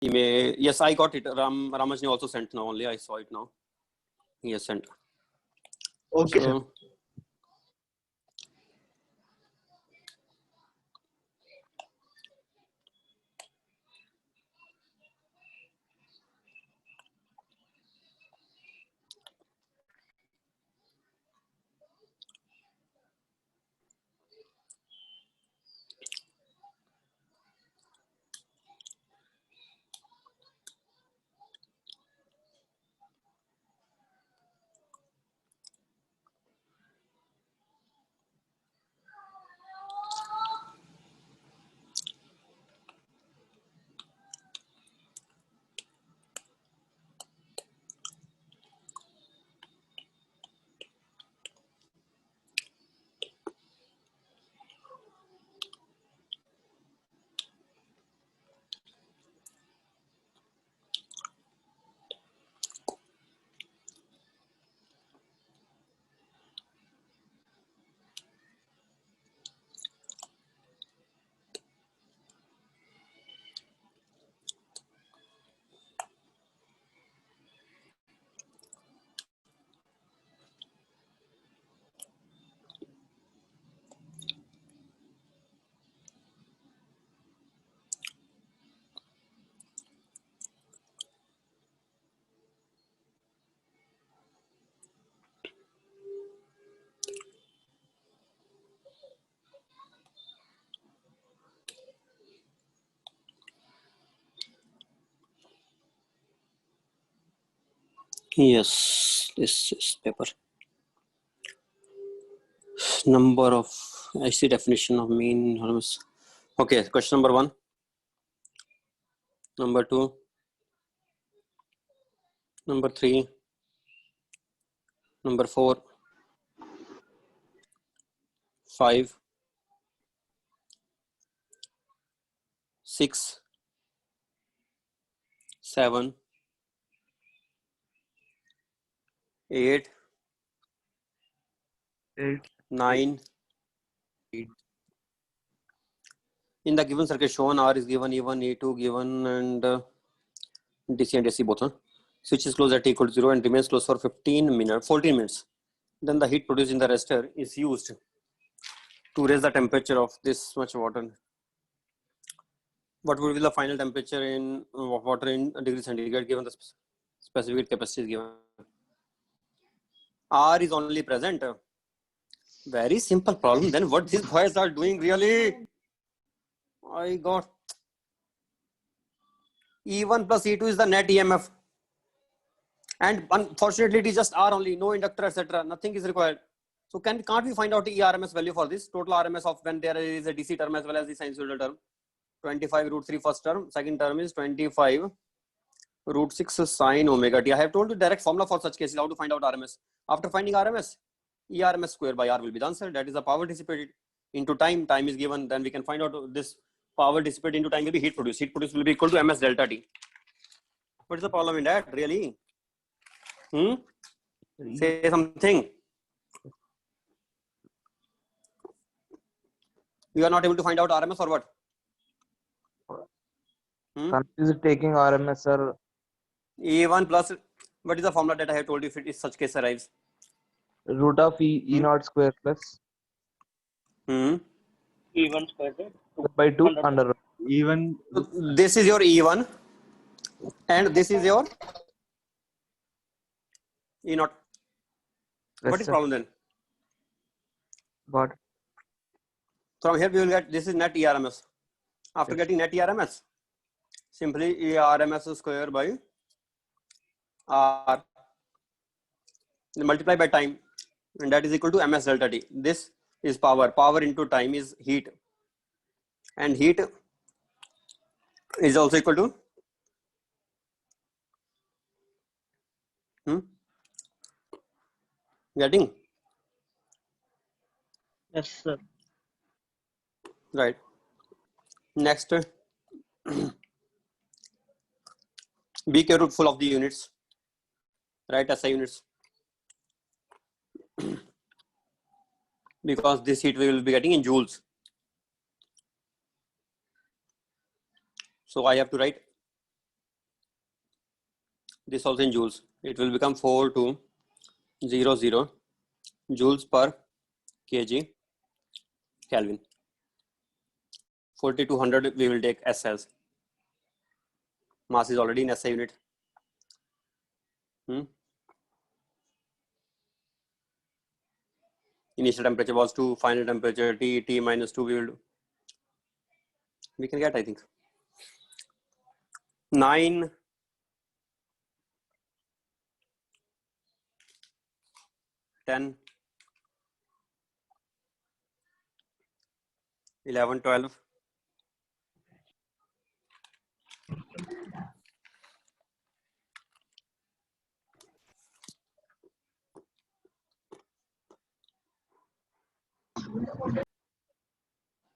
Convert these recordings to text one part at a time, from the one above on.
email. Yes, I got it. Ramajni also sent now. Only I saw it now. He has sent. Okay, So, yes, this is paper. Number of IC definition of mean enormous. Okay, question number 1. Number 2. Number 3. Number 4. 5. 6. 7. 8. 8. 9. In the given circuit shown, R is given, E1, E2 given, and DC and AC both. Switch is closed at T equal to 0 and remains closed for 14 minutes. Then the heat produced in the resistor is used to raise the temperature of this much water. What would be the final temperature in water in degree centigrade given the specific capacity is given? R is only present. Very simple problem. Then what these boys are doing really? I got E1 plus E2 is the net EMF. And unfortunately, it is just R only, no inductor, etc. Nothing is required. So can't we find out the ERMS value for this? Total RMS of when there is a DC term as well as the sinusoidal term. 25 root 3 first term. Second term is 25 root 6 sine omega t. I have told you direct formula for such cases how to find out RMS. After finding RMS, ERMS square by R will be the answer. That is the power dissipated into time. Time is given. Then we can find out this power dissipated into time will be heat produced. Heat produced will be equal to MS delta T. What is the problem in that really? Say something. You are not able to find out RMS or what? Is it taking RMS, sir? E1 plus, what is the formula that I have told you if it is such case arrives? Root of E naught square plus E1 square by 2 under even this is your E1 and this is your E naught. Yes, What is sir. problem then? Got it. From here we will get this is net ERMS. After getting net ERMS, simply ERMS square by R multiply by time, and that is equal to MS delta T. This is power. Power into time is heat, and heat is also equal to getting Yes, sir. right. Next, be careful of the units, right? SI units, because this heat we will be getting in joules. So I have to write This also in joules. It will become 4200 joules per kg Kelvin. 4200 we will take S as. Mass is already in SI unit. Initial temperature was 2, final temperature T minus 2 we will do. We can get, I think, 9, 10, 11, 12.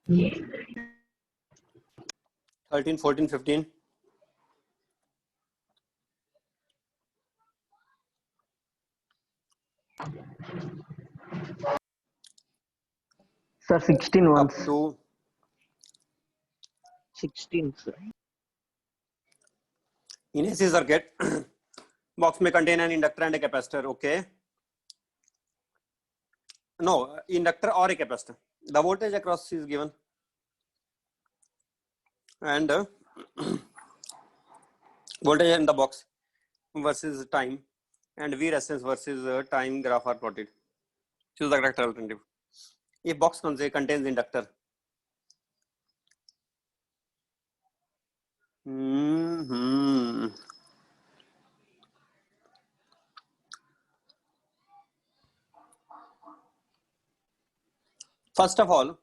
Yeah. 13, 14, 15. Sir, 16 Up once. to 16, sir. in AC circuit, box may contain an inductor and a capacitor. Okay. No, inductor or a capacitor. The voltage across is given. And voltage in the box versus time, and V resistance versus time graph are plotted. Choose the correct alternative. If box contains inductor, first of all,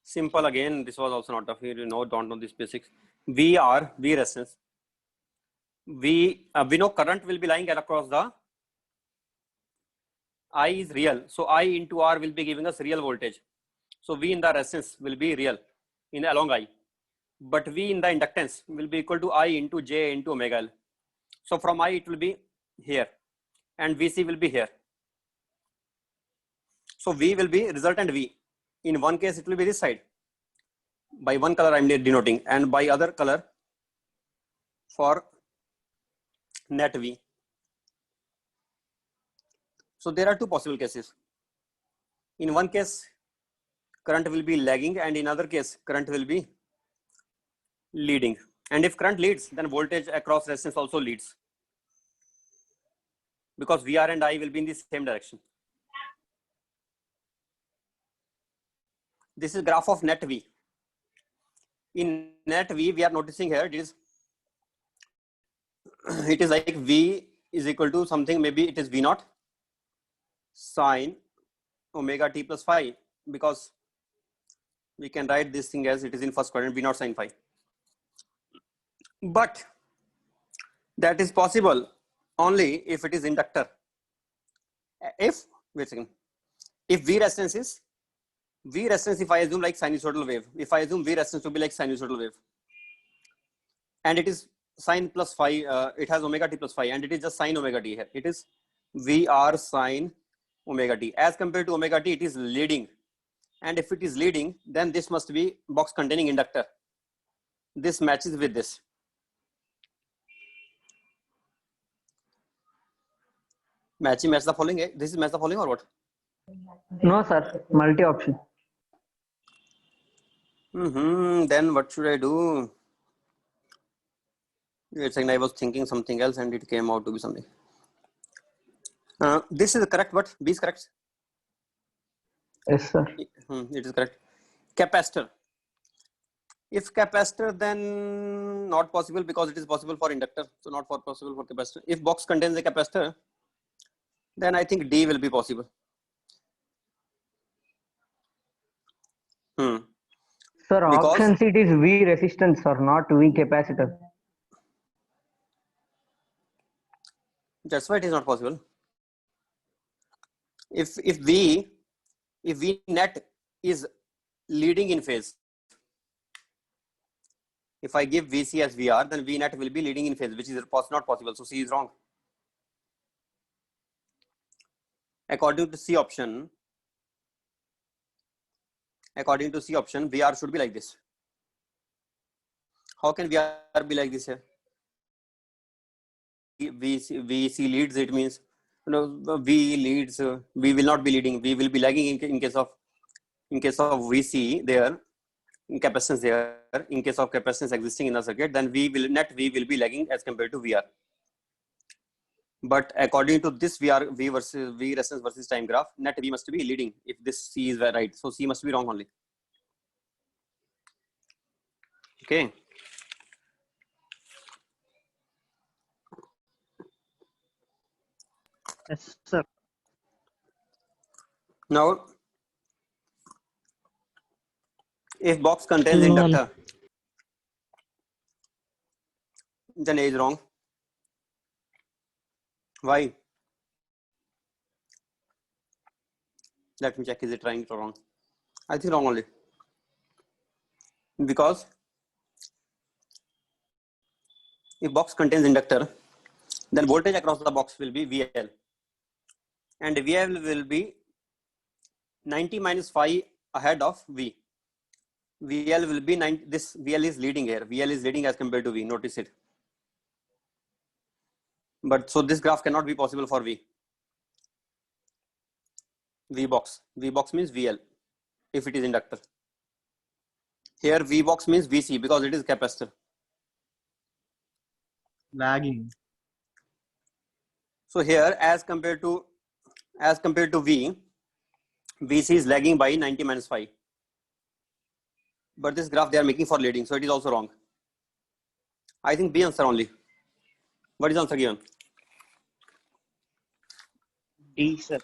simple again. This was also not of here. You know, don't know these basics. V resistance. We know current will be lying across the I is real. So I into R will be giving us real voltage. So V in the resistance will be real in along I. But V in the inductance will be equal to I into J into omega L. So from I it will be here and VC will be here. So V will be resultant V. In one case it will be this side. By one color I am denoting, and by other color for net V. So there are two possible cases. In one case current will be lagging, and in other case current will be leading. And if current leads, then voltage across resistance also leads, because VR and I will be in the same direction. This is graph of net V. In net V, we are noticing here it is like V is equal to something, maybe it is V naught sine omega t plus phi, because we can write this thing as it is in first quadrant, V naught sine phi. But that is possible only if it is inductor. Wait a second, if V resistance is if I assume like sinusoidal wave, if I assume V resistance to be like sinusoidal wave, and it is sine plus phi, it has omega t plus phi, and it is just sine omega t here. It is VR sine omega t. As compared to omega t, it is leading. And if it is leading, then this must be box containing inductor. This matches with this. Match the following. This is match the following or what? No, sir. Multi-option. Then what should I do? It's like I was thinking something else and it came out to be something. This is correct, but B is correct. Yes, sir. It is correct. Capacitor. If capacitor, then not possible, because it is possible for inductor. So not possible for capacitor. If box contains a capacitor, then I think D will be possible. Sir, Because option C, it is V resistance or not V capacitor. that's why it is not possible. If V net is leading in phase, if I give VC as VR, then V net will be leading in phase, which is not possible. So C is wrong. According to C option, According to C option, VR should be like this. How can VR be like this here? VC leads, it means V leads, we will not be leading, we will be lagging in case of VC there, in capacitance there. In case of capacitance existing in the circuit, then V will be lagging as compared to VR. But according to this V resistance versus time graph, net V must be leading if this C is right. So C must be wrong only. Okay. Yes, sir. Now, if box contains None. inductor, then A is wrong. Why? Let me check. Is it right or wrong? I think wrong only. Because if box contains inductor, then voltage across the box will be VL. And VL will be 90 minus phi ahead of V. VL will be 90. This VL is leading here. VL is leading as compared to V. Notice it. But so this graph cannot be possible for V. V box. V box means VL if it is inductor. Here V box means VC because it is capacitor. Lagging. So here as compared to V, VC is lagging by 90 minus phi. But this graph they are making for leading, so it is also wrong. I think B answer only. What is answer given? D, sir.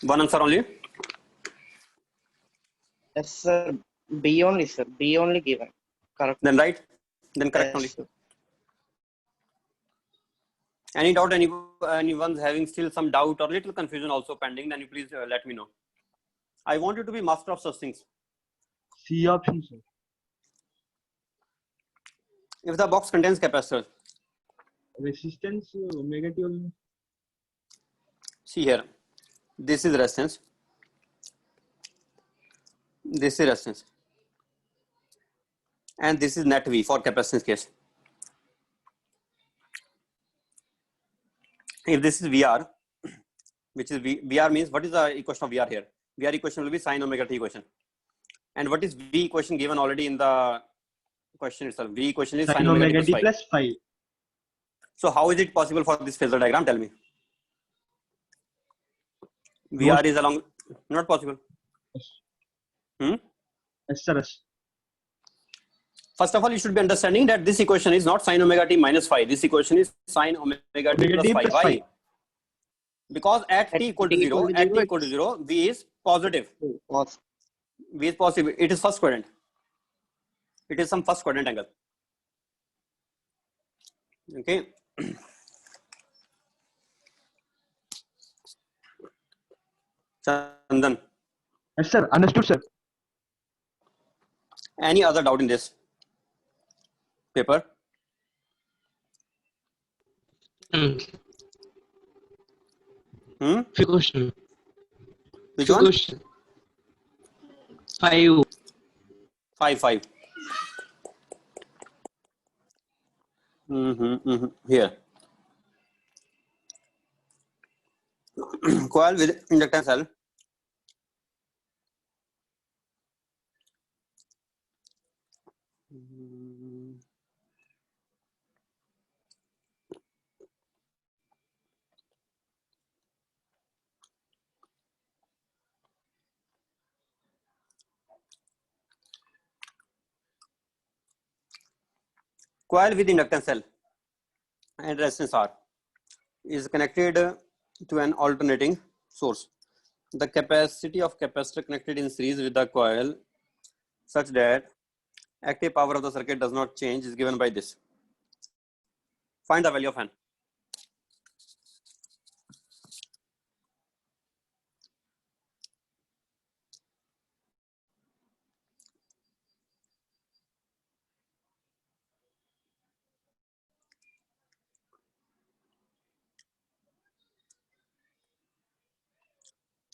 One answer only. Yes, sir. B only, sir. B only given. Correct. Then right. Then correct Yes, only. sir. Any doubt? Anyone's having still some doubt or little confusion also pending? Then you please let me know. I want you to be master of such things. C option, sir. If the box contains capacitor, Resistance omega T only. see here. This is resistance. This is resistance. And this is net V for capacitance case. If this is VR, which is VR means what is the equation of VR here? VR equation will be sin omega t equation. And what is V equation given already in the question itself? V equation is sin omega t plus phi. So how is it possible for this phasor diagram? Tell me. VR is along, not possible. Yes, sir. First of all, you should be understanding that this equation is not sin omega t minus phi. This equation is sin omega t plus phi. Why? Because at t equal to 0, V is positive. V is positive. It is first quadrant. It is some first quadrant angle. Okay. Chandan. Yes, sir. Understood, sir. Any other doubt in this paper? Few question. Which Few one? question. 5. 5. Here. Coil with inductance cell. Coil with inductance cell and resistance R is connected to an alternating source. The capacity of capacitor connected in series with the coil such that active power of the circuit does not change is given by this. Find the value of N.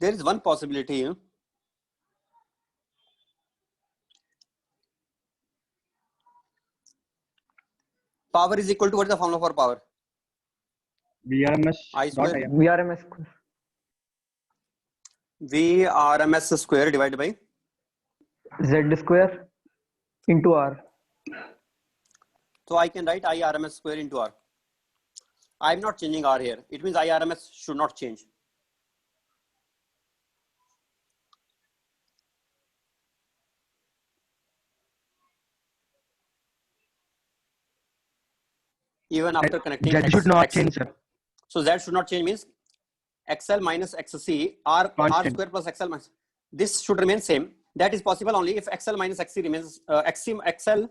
There is one possibility Power is equal to, what is the formula for power? VRMS I dot square. IM. VRMS square. VRMS square divided by. Z square into R. So I can write IRMS square into R. I'm not changing R here. It means IRMS should not change. Even after connecting Z should not XL. change, sir. So Z should not change means XL minus XC, R Constant. square plus XL minus. This should remain same. That is possible only if XL minus XC remains, XL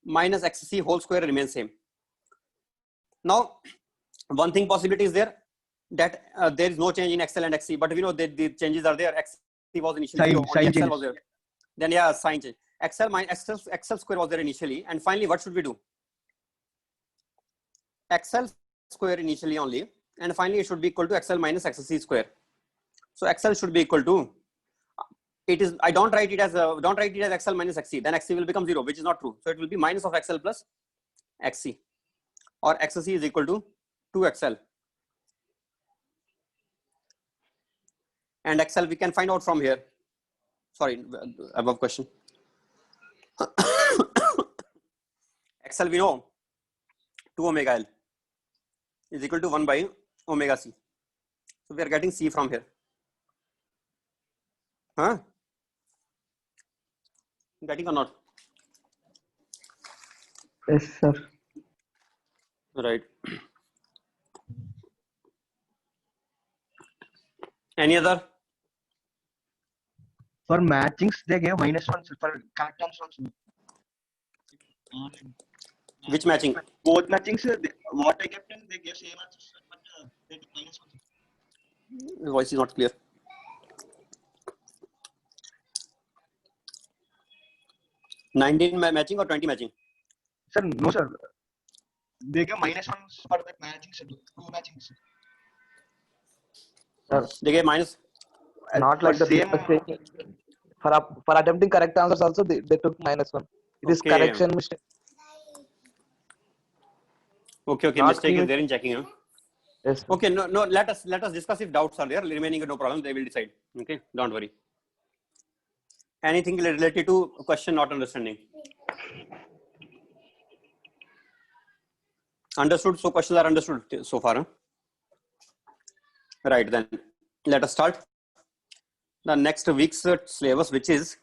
minus XC whole square remains same. Now, one thing possibility is there that there is no change in XL and XC, but we know that the changes are there. XC was initially Sign- 0, sign only XL changes. was there. Then yeah, sign change. XL minus XL square was there initially, and finally, what should we do? XL square initially only, and finally it should be equal to XL minus XC square. So XL should be equal to. It is. I don't write it as XL minus XC. Then XC will become 0, which is not true. So it will be minus of XL plus XC, or XC is equal to 2XL. And XL we can find out from here. Sorry, above question. XL we know 2 omega L is equal to 1 by omega C. So we are getting C from here. Huh? Getting or not? Yes, sir. Right. Any other? For matchings, they gave -1, sir. For correct answer also. Which matching? Both matchings, what I kept in, they gave same answers, but they took -1. The voice is not clear. (19) matching or 20 matching? Sir, no, sir. They gave -1 for that matching, sir. 2 matchings. Sir, They gave minus. not like For the same- people saying for attempting correct answers also they took -1. It is Okay. correction mistake. Okay. Not Mistake is key- there in checking. Huh? Yes. Sir. Okay. No. Let us discuss if doubts are there. Remaining no problem. They will decide. Okay. Don't worry. Anything related to question not understanding? Understood. So questions are understood so far. Huh? Right. Then let us start the next week's syllabus, which is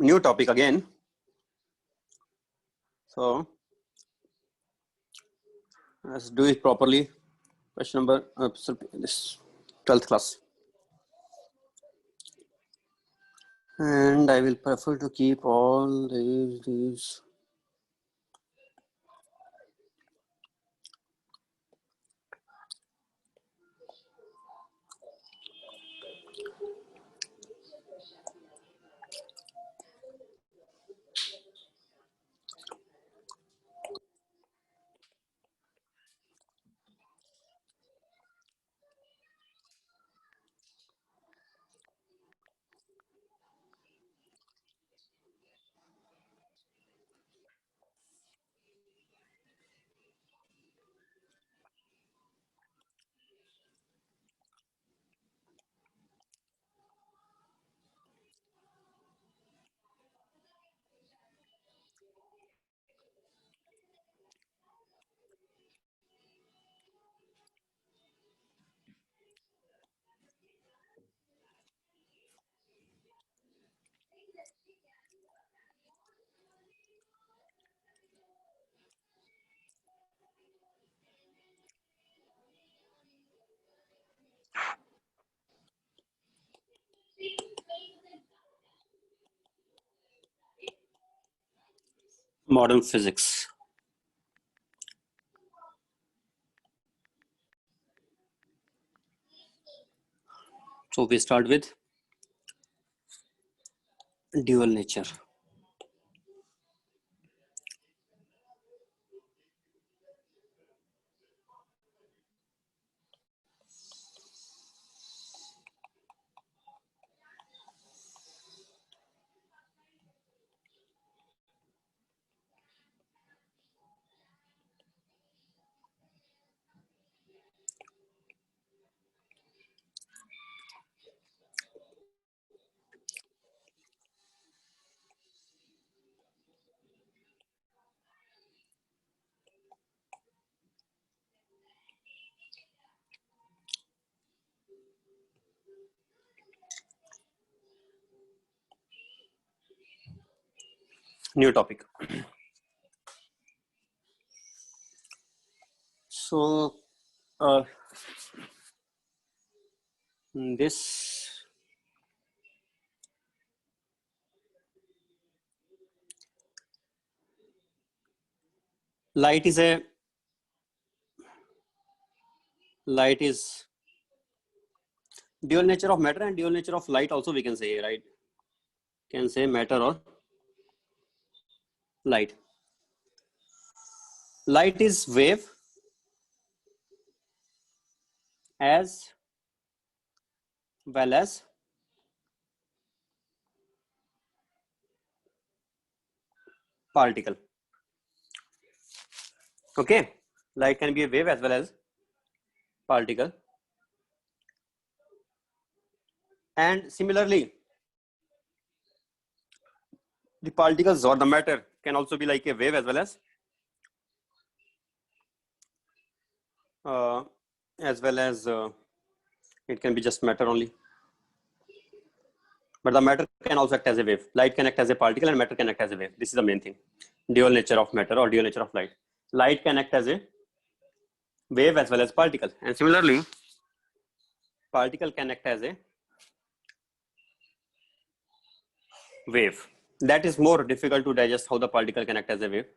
new topic again. So let's do it properly. Question number this 12th class. And I will prefer to keep all these. Modern physics. So we start with dual nature. New topic. So, this light is dual nature of matter and dual nature of light also, we can say, right? Can say matter or light. Light is wave as well as particle. Okay, light can be a wave as well as particle. And similarly, the particles or the matter can also be like a wave as well as it can be just matter only. But the matter can also act as a wave. Light can act as a particle and matter can act as a wave. This is the main thing. Dual nature of matter or dual nature of light. Light can act as a wave as well as particle. And similarly, particle can act as a wave. That is more difficult to digest, how the particle can act as a wave.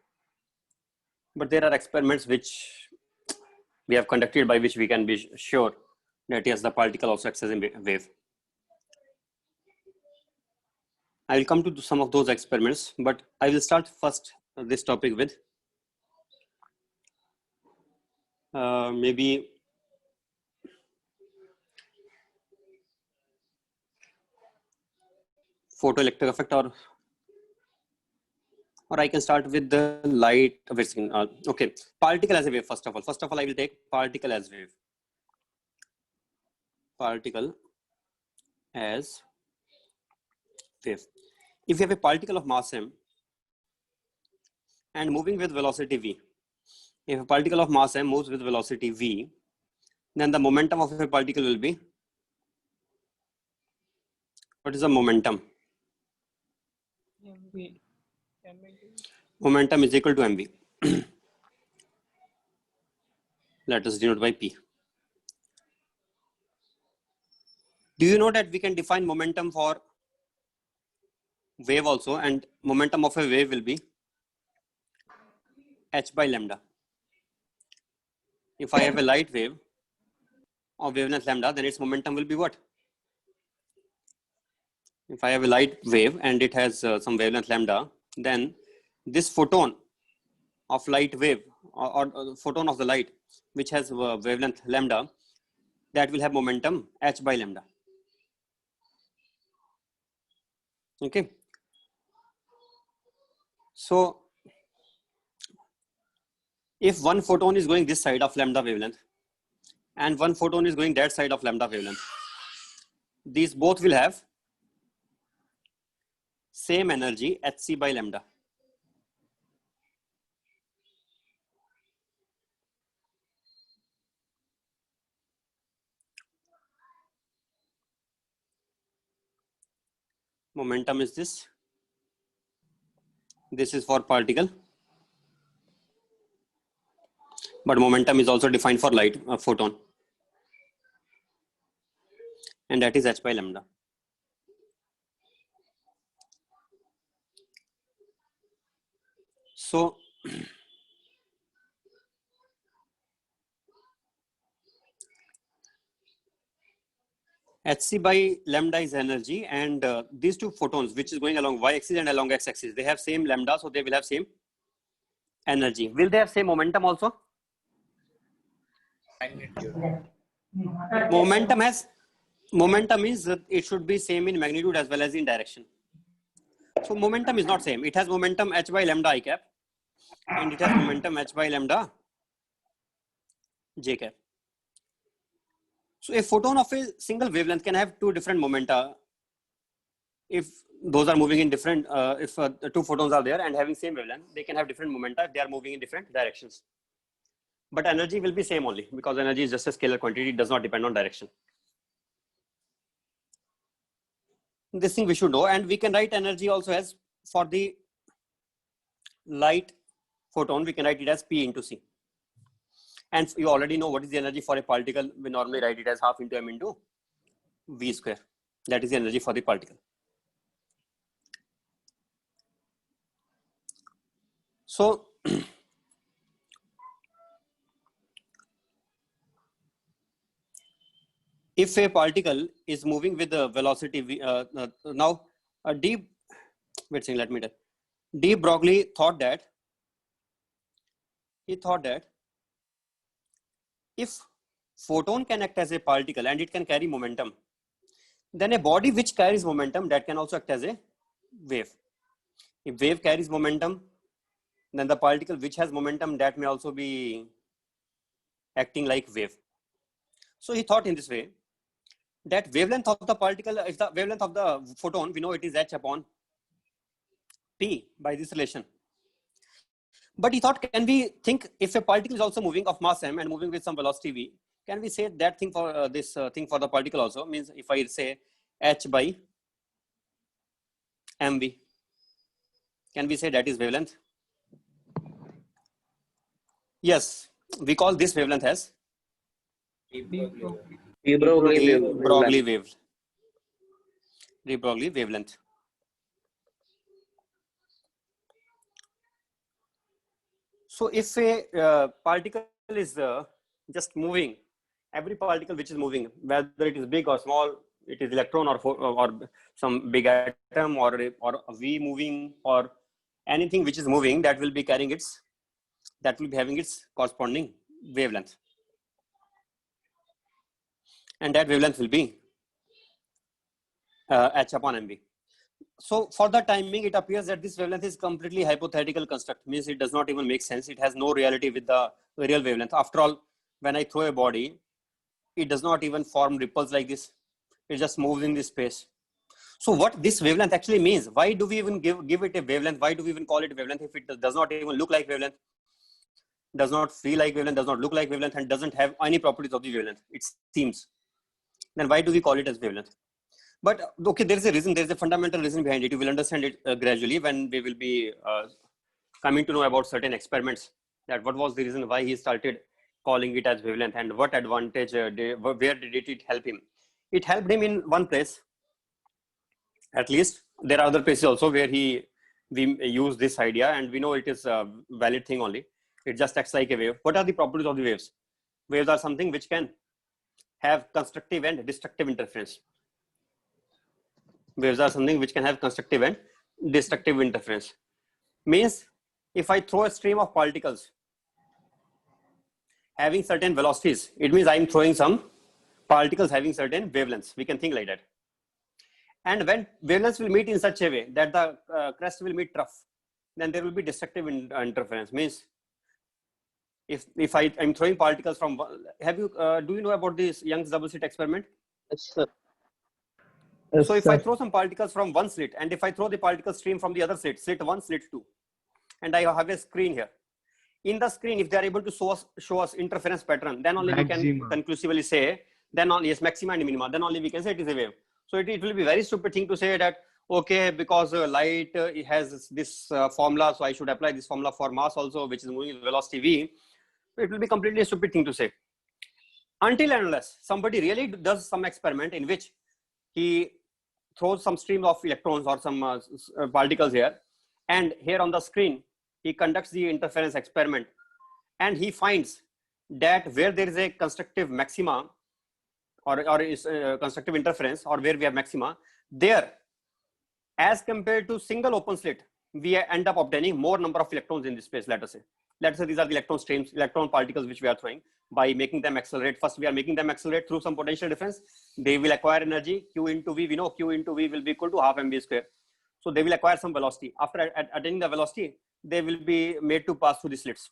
But there are experiments which we have conducted by which we can be sure that yes, the particle also acts as a wave. I will come to some of those experiments, but I will start first this topic with maybe photoelectric effect, or I can start with the light. Okay, particle as a wave. First of all, I will take particle as wave. Particle as wave. If you have a particle of mass m and moving with velocity v, if a particle of mass m moves with velocity v, then the momentum of a particle will be, what is the momentum? mv. Momentum is equal to mv. Let us denote by p. Do you know that we can define momentum for wave also, and momentum of a wave will be h by lambda. If I have a light wave of wavelength lambda, then its momentum will be what? If I have a light wave and it has some wavelength lambda, then this photon of light wave or photon of the light which has wavelength lambda, that will have momentum h by lambda. Okay. So if one photon is going this side of lambda wavelength and one photon is going that side of lambda wavelength, these both will have same energy hc by lambda. Momentum is this. This is for particle. But momentum is also defined for light, photon. And that is h by lambda. So hc by lambda is energy, and these two photons which is going along y-axis and along x-axis, they have same lambda, so they will have same energy. Will they have same momentum also? Momentum is it should be same in magnitude as well as in direction. So momentum is not same. It has momentum h by lambda I cap, and it has momentum h by lambda j cap. So a photon of a single wavelength can have two different momenta if those are moving in different, if the two photons are there and having same wavelength, they can have different momenta if they are moving in different directions. But energy will be same only, because energy is just a scalar quantity. It does not depend on direction. This thing we should know, and we can write energy also as for the light photon, we can write it as P into C. And you already know what is the energy for a particle. We normally write it as half into m into v square. That is the energy for the particle. So if a particle is moving with the velocity v, now let me tell. De Broglie thought that if photon can act as a particle and it can carry momentum, then a body which carries momentum, that can also act as a wave. If wave carries momentum, then the particle which has momentum, that may also be acting like wave. So he thought in this way that wavelength of the particle, if the wavelength of the photon, we know it is h upon p by this relation. But he thought, can we think if a particle is also moving of mass m and moving with some velocity v, can we say that thing for this thing for the particle also? Means if I say h by mv, can we say that is wavelength? Yes, we call this wavelength as De Broglie wavelength. De Broglie wavelength. So if a particle is just moving, every particle which is moving, whether it is big or small, it is electron or some big atom or a V moving or anything which is moving, that will be carrying that will be having its corresponding wavelength. And that wavelength will be h upon mv. So for the time being, it appears that this wavelength is completely hypothetical construct, means it does not even make sense. It has no reality with the real wavelength. After all, when I throw a body, it does not even form ripples like this. It just moves in this space. So what this wavelength actually means, why do we even give it a wavelength? Why do we even call it a wavelength if it does not even look like wavelength, does not feel like wavelength, does not look like wavelength, and doesn't have any properties of the wavelength, it seems. Then why do we call it as wavelength? But okay, there is a reason, there is a fundamental reason behind it. You will understand it gradually when we will be coming to know about certain experiments, that what was the reason why he started calling it as wavelength and what advantage, where did it help him? It helped him in one place, at least. There are other places also where we use this idea, and we know it is a valid thing only. It just acts like a wave. What are the properties of the waves? Waves are something which can have constructive and destructive interference. Waves are something which can have constructive and destructive interference. Means if I throw a stream of particles having certain velocities, it means I'm throwing some particles having certain wavelengths. We can think like that. And when wavelengths will meet in such a way that the crest will meet trough, then there will be destructive interference. Means if I'm throwing particles from, do you know about this Young's double slit experiment? Yes, sir. Yes, So if sir. I throw some particles from one slit, and if I throw the particle stream from the other slit, slit 1, slit 2, and I have a screen here. In the screen, if they are able to show us interference pattern, then only we can conclusively say, then only, yes, maxima and minima, then only we can say it is a wave. So it will be very stupid thing to say that, okay, because light it has this formula, so I should apply this formula for mass also, which is moving with velocity v. So it will be completely a stupid thing to say. Until and unless somebody really does some experiment in which he throws some stream of electrons or some particles here, and here on the screen, he conducts the interference experiment, and he finds that where there is a constructive maxima or is constructive interference, or where we have maxima, there, as compared to single open slit, we end up obtaining more number of electrons in this space. Let us say these are the electron streams, electron particles which we are throwing. By making them accelerate, first we are making them accelerate through some potential difference. They will acquire energy, Q into V. We know Q into V will be equal to half mv square. So they will acquire some velocity. After attaining the velocity, they will be made to pass through the slits.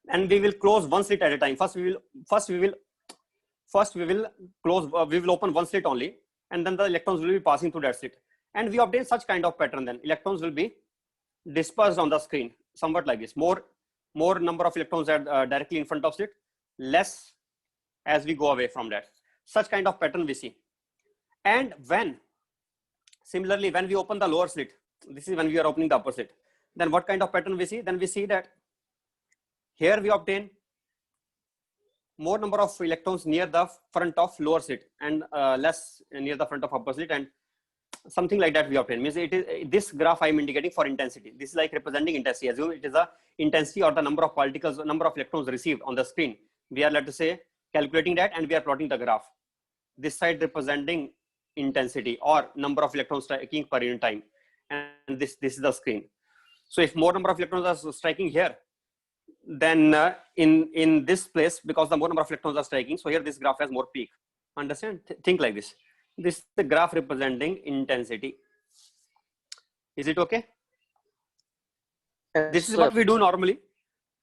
And we will close one slit at a time. First we will open one slit only, and then the electrons will be passing through that slit. And we obtain such kind of pattern. Then electrons will be dispersed on the screen, somewhat like this. More number of electrons are directly in front of slit, less as we go away from that. Such kind of pattern we see. And similarly, when we open the lower slit, this is when we are opening the upper slit. then what kind of pattern we see? Then we see that here we obtain more number of electrons near the front of lower slit and less near the front of upper slit, and something like that we obtain. Means it is this graph I am indicating for intensity. This is like representing intensity. Assume it is the intensity or the number of particles, number of electrons received on the screen. We are, let us say, calculating that, and we are plotting the graph. This side representing intensity or number of electrons striking per unit time, and this is the screen. So if more number of electrons are striking here, then in this place, because the more number of electrons are striking, so here this graph has more peak. Understand? Think like this. This is the graph representing intensity. Is it okay? This is what we do normally.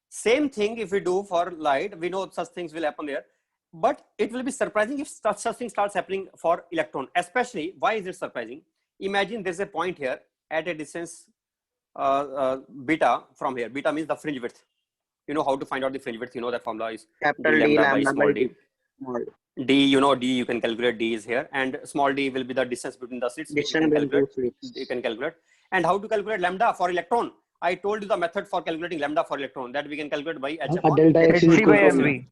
Same thing if we do for light. We know such things will happen there, but it will be surprising if such thing starts happening for electron. Especially, why is it surprising? Imagine there's a point here at a distance beta from here. Beta means the fringe width. You know how to find out the fringe width. You know that formula is Capital D lambda by D. D, you know, D, you can calculate D is here, and small d will be the distance between the slits. Distance between two slits. You can calculate. And how to calculate lambda for electron? I told you the method for calculating lambda for electron, that we can calculate by h upon delta x is Hc equal by to mv.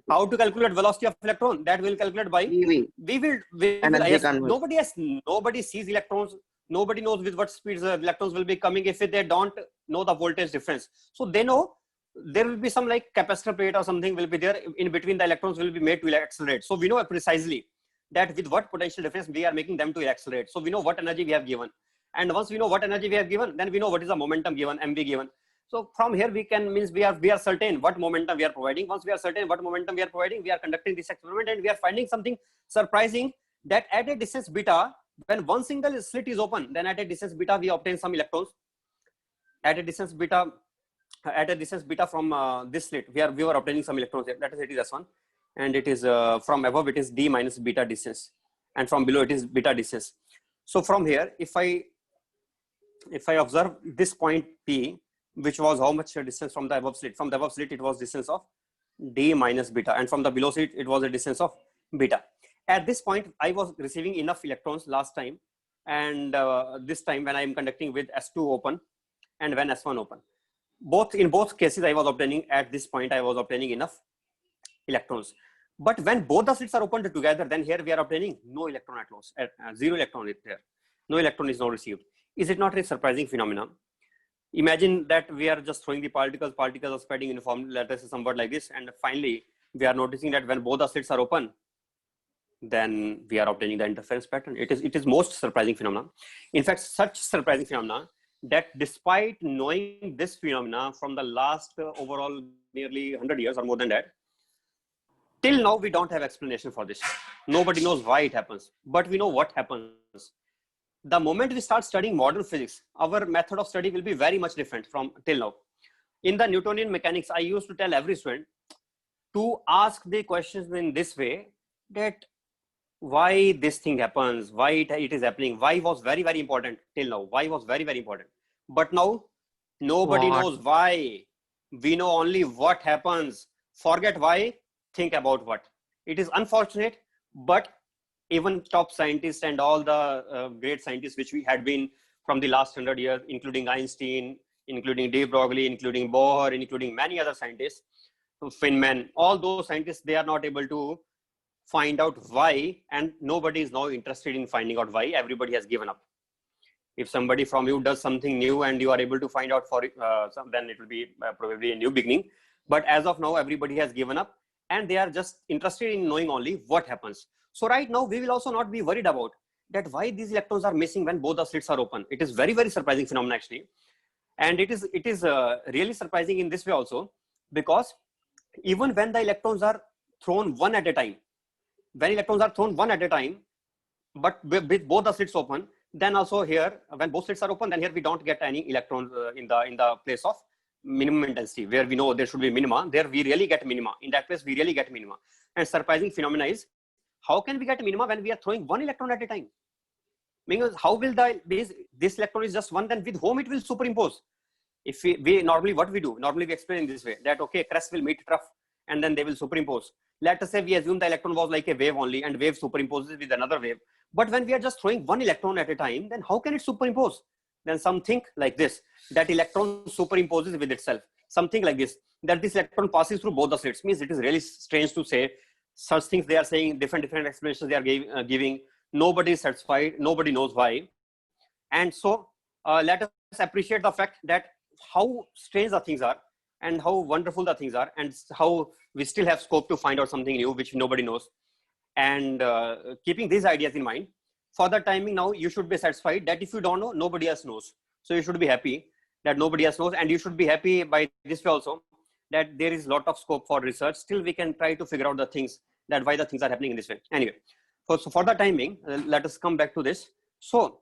How to calculate velocity of electron? That will calculate by EV. Energy yes, conversion. nobody sees electrons. Nobody knows with what speeds the electrons will be coming if they don't know the voltage difference. So they know there will be some like capacitor plate or something will be there in between, the electrons will be made to accelerate. So we know precisely that with what potential difference we are making them to accelerate. So we know what energy we have given. And once we know what energy we have given, then we know what is the momentum given, mv given. So from here we can, means we are certain what momentum we are providing. Once we are certain what momentum we are providing, we are conducting this experiment, and we are finding something surprising, that at a distance beta, when one single slit is open, then at a distance beta we obtain some electrons. At a distance beta from this slit, we were obtaining some electrons here. That is, it is S1, and it is from above it is d minus beta distance, and from below it is beta distance. So from here, if I observe this point P, which was how much distance from the above slit? From the above slit, it was distance of d minus beta, and from the below slit, it was a distance of beta. At this point, I was receiving enough electrons last time, and this time when I am conducting with S2 open and when S1 open. In both cases, I was obtaining, at this point, I was obtaining enough electrons. But when both the slits are opened together, then here we are obtaining no electron at loss, zero electron is there. No electron is now received. Is it not a surprising phenomenon? Imagine that we are just throwing the particles are spreading uniformly, let us say somewhat like this, and finally we are noticing that when both the slits are open, then we are obtaining the interference pattern. It is most surprising phenomenon. In fact, such surprising phenomena that despite knowing this phenomena from the last overall nearly 100 years or more than that, till now we don't have explanation for this. Nobody knows why it happens, but we know what happens. The moment we start studying modern physics, our method of study will be very much different from till now. In the Newtonian mechanics, I used to tell every student to ask the questions in this way, that why this thing happens, why it is happening, why was very, very important till now, why was very, very important. But now, nobody knows why. We know only what happens. Forget why, think about what. It is unfortunate, but even top scientists and all the great scientists which we had been from the last 100 years, including Einstein, including de Broglie, including Bohr, including many other scientists, Feynman, all those scientists, they are not able to find out why, and nobody is now interested in finding out why. Everybody has given up. If somebody from you does something new and you are able to find out for it, then it will be probably a new beginning. But as of now, everybody has given up, and they are just interested in knowing only what happens. So right now, we will also not be worried about that why these electrons are missing when both the slits are open. It is very, very surprising phenomenon actually. And it is really surprising in this way also, because even when the electrons are thrown one at a time, but with both the slits open, then also here, when both slits are open, then here we don't get any electrons in the place of minimum intensity, where we know there should be minima. There we really get minima. In that place, we really get minima. And surprising phenomena is, how can we get minima when we are throwing one electron at a time? Because how will this electron is just one, then with whom it will superimpose? If we normally, what we do, normally we explain in this way, that okay, crest will meet trough, and then they will superimpose. Let us say we assume the electron was like a wave only, and wave superimposes with another wave. But when we are just throwing one electron at a time, then how can it superimpose? then something like this, that electron superimposes with itself, something like this, that this electron passes through both the slits. Means it is really strange to say such things. They are saying different explanations they are giving. Nobody is satisfied, nobody knows why. And so let us appreciate the fact that how strange the things are and how wonderful the things are, and how we still have scope to find out something new which nobody knows. And keeping these ideas in mind, for the timing now, you should be satisfied that if you don't know, nobody else knows. So you should be happy that nobody else knows, and you should be happy by this way also, that there is a lot of scope for research. Still we can try to figure out the things, that why the things are happening in this way. Anyway, so for the timing, let us come back to this. So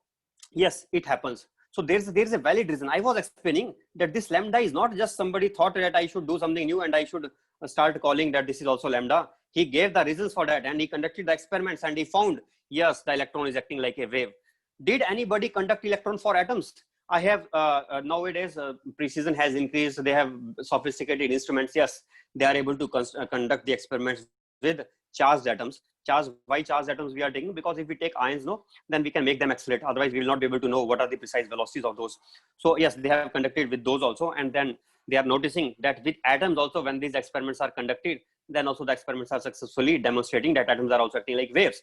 yes, it happens. So there's a valid reason. I was explaining that this lambda is not just somebody thought that I should do something new and I should start calling that this is also lambda. He gave the reasons for that, and he conducted the experiments, and he found, yes, the electron is acting like a wave. Did anybody conduct electron for atoms? I have nowadays precision has increased. They have sophisticated instruments. Yes, they are able to conduct the experiments with charged atoms. Why charged atoms we are taking? Because if we take ions, no, then we can make them accelerate. Otherwise, we will not be able to know what are the precise velocities of those. So yes, they have conducted with those also, and then they are noticing that with atoms also, when these experiments are conducted, then also the experiments are successfully demonstrating that atoms are also acting like waves.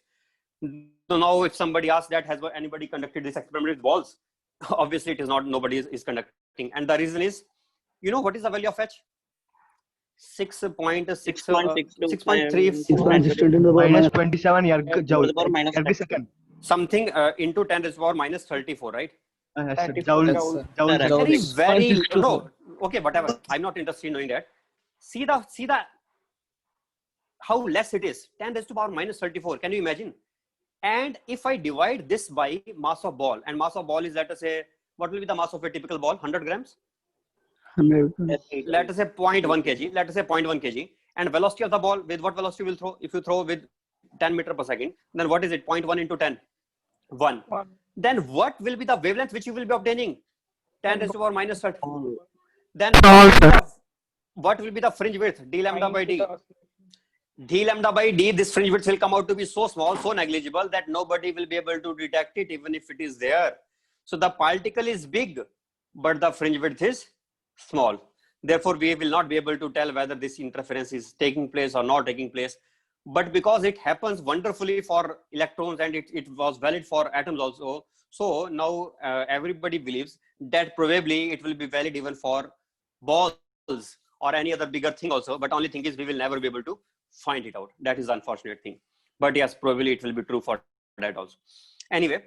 So now, if somebody asks that has anybody conducted this experiment with balls, obviously it is not. Nobody is conducting, and the reason is, you know, what is the value of H? 6.3 minus 27 joule every second. Something into 10 to the power minus 34, right? Joules. Very no. Okay, whatever. I'm not interested in knowing that. See the how less it is. 10 to the power minus 34. Can you imagine? And if I divide this by mass of ball, and mass of ball is, let us say, what will be the mass of a typical ball? 100 grams. 100. Let us say 0.1 kg. Let us say 0.1 kg. And velocity of the ball, with what velocity will throw? If you throw with 10 meters per second, then what is it? 0.1 into 10? 1. Then what will be the wavelength which you will be obtaining? 10 to the power minus 30. Then what will be the fringe width? D lambda by D. D lambda by D, this fringe width will come out to be so small, so negligible, that nobody will be able to detect it even if it is there. So the particle is big, but the fringe width is small. Therefore, we will not be able to tell whether this interference is taking place or not taking place. But because it happens wonderfully for electrons, and it was valid for atoms also, so now everybody believes that probably it will be valid even for balls or any other bigger thing also. But only thing is, we will never be able to find it out. That is the unfortunate thing. But yes, probably it will be true for that also. Anyway,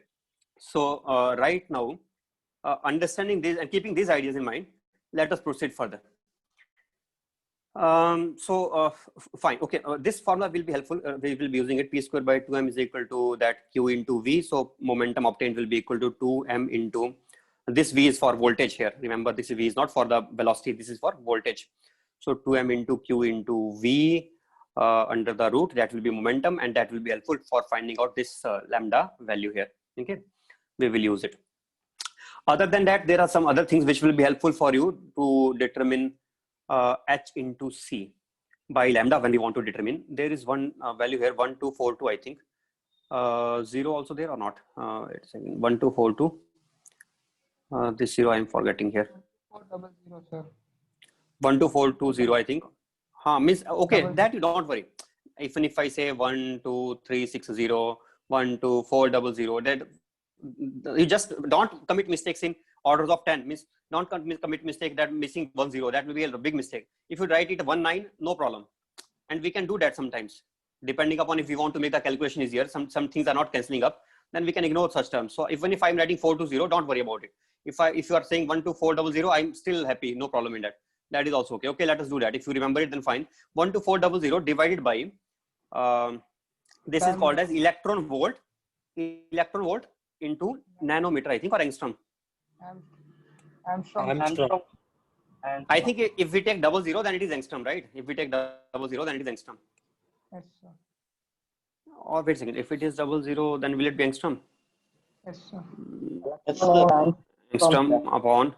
so right now, understanding this and keeping these ideas in mind, let us proceed further. Fine. Okay. This formula will be helpful. We will be using it. P square by 2m is equal to that Q into V. So momentum obtained will be equal to 2m into this. V is for voltage here. Remember, this V is not for the velocity. This is for voltage. So 2m into Q into V under the root, that will be momentum, and that will be helpful for finding out this lambda value here. Okay. We will use it. Other than that, there are some other things which will be helpful for you to determine H into C by lambda when you want to determine. There is one value here, 1242, I think. 0 also there or not? Wait a second. 1242. This 0 I am forgetting here. 12420, I think. Means okay, that you don't worry. Even if I say 12360, 12400, that you just don't commit mistakes in orders of 10. Means don't commit mistake that missing 10. That will be a big mistake. If you write it 19, no problem. And we can do that sometimes, depending upon if we want to make the calculation easier. Some things are not cancelling up, then we can ignore such terms. So even if I'm writing 420, don't worry about it. If you are saying 12400, I'm still happy, no problem in that. That is also okay. Okay, let us do that. If you remember it, then fine. 12400 divided by this is called as electron volt into nanometer, I think, or angstrom. Armstrong. I think if we take 00, then it is angstrom, right? If we take 00, then it is angstrom. Yes, sir. Or wait a second, if it is 00, then will it be angstrom? Yes, sir. Angstrom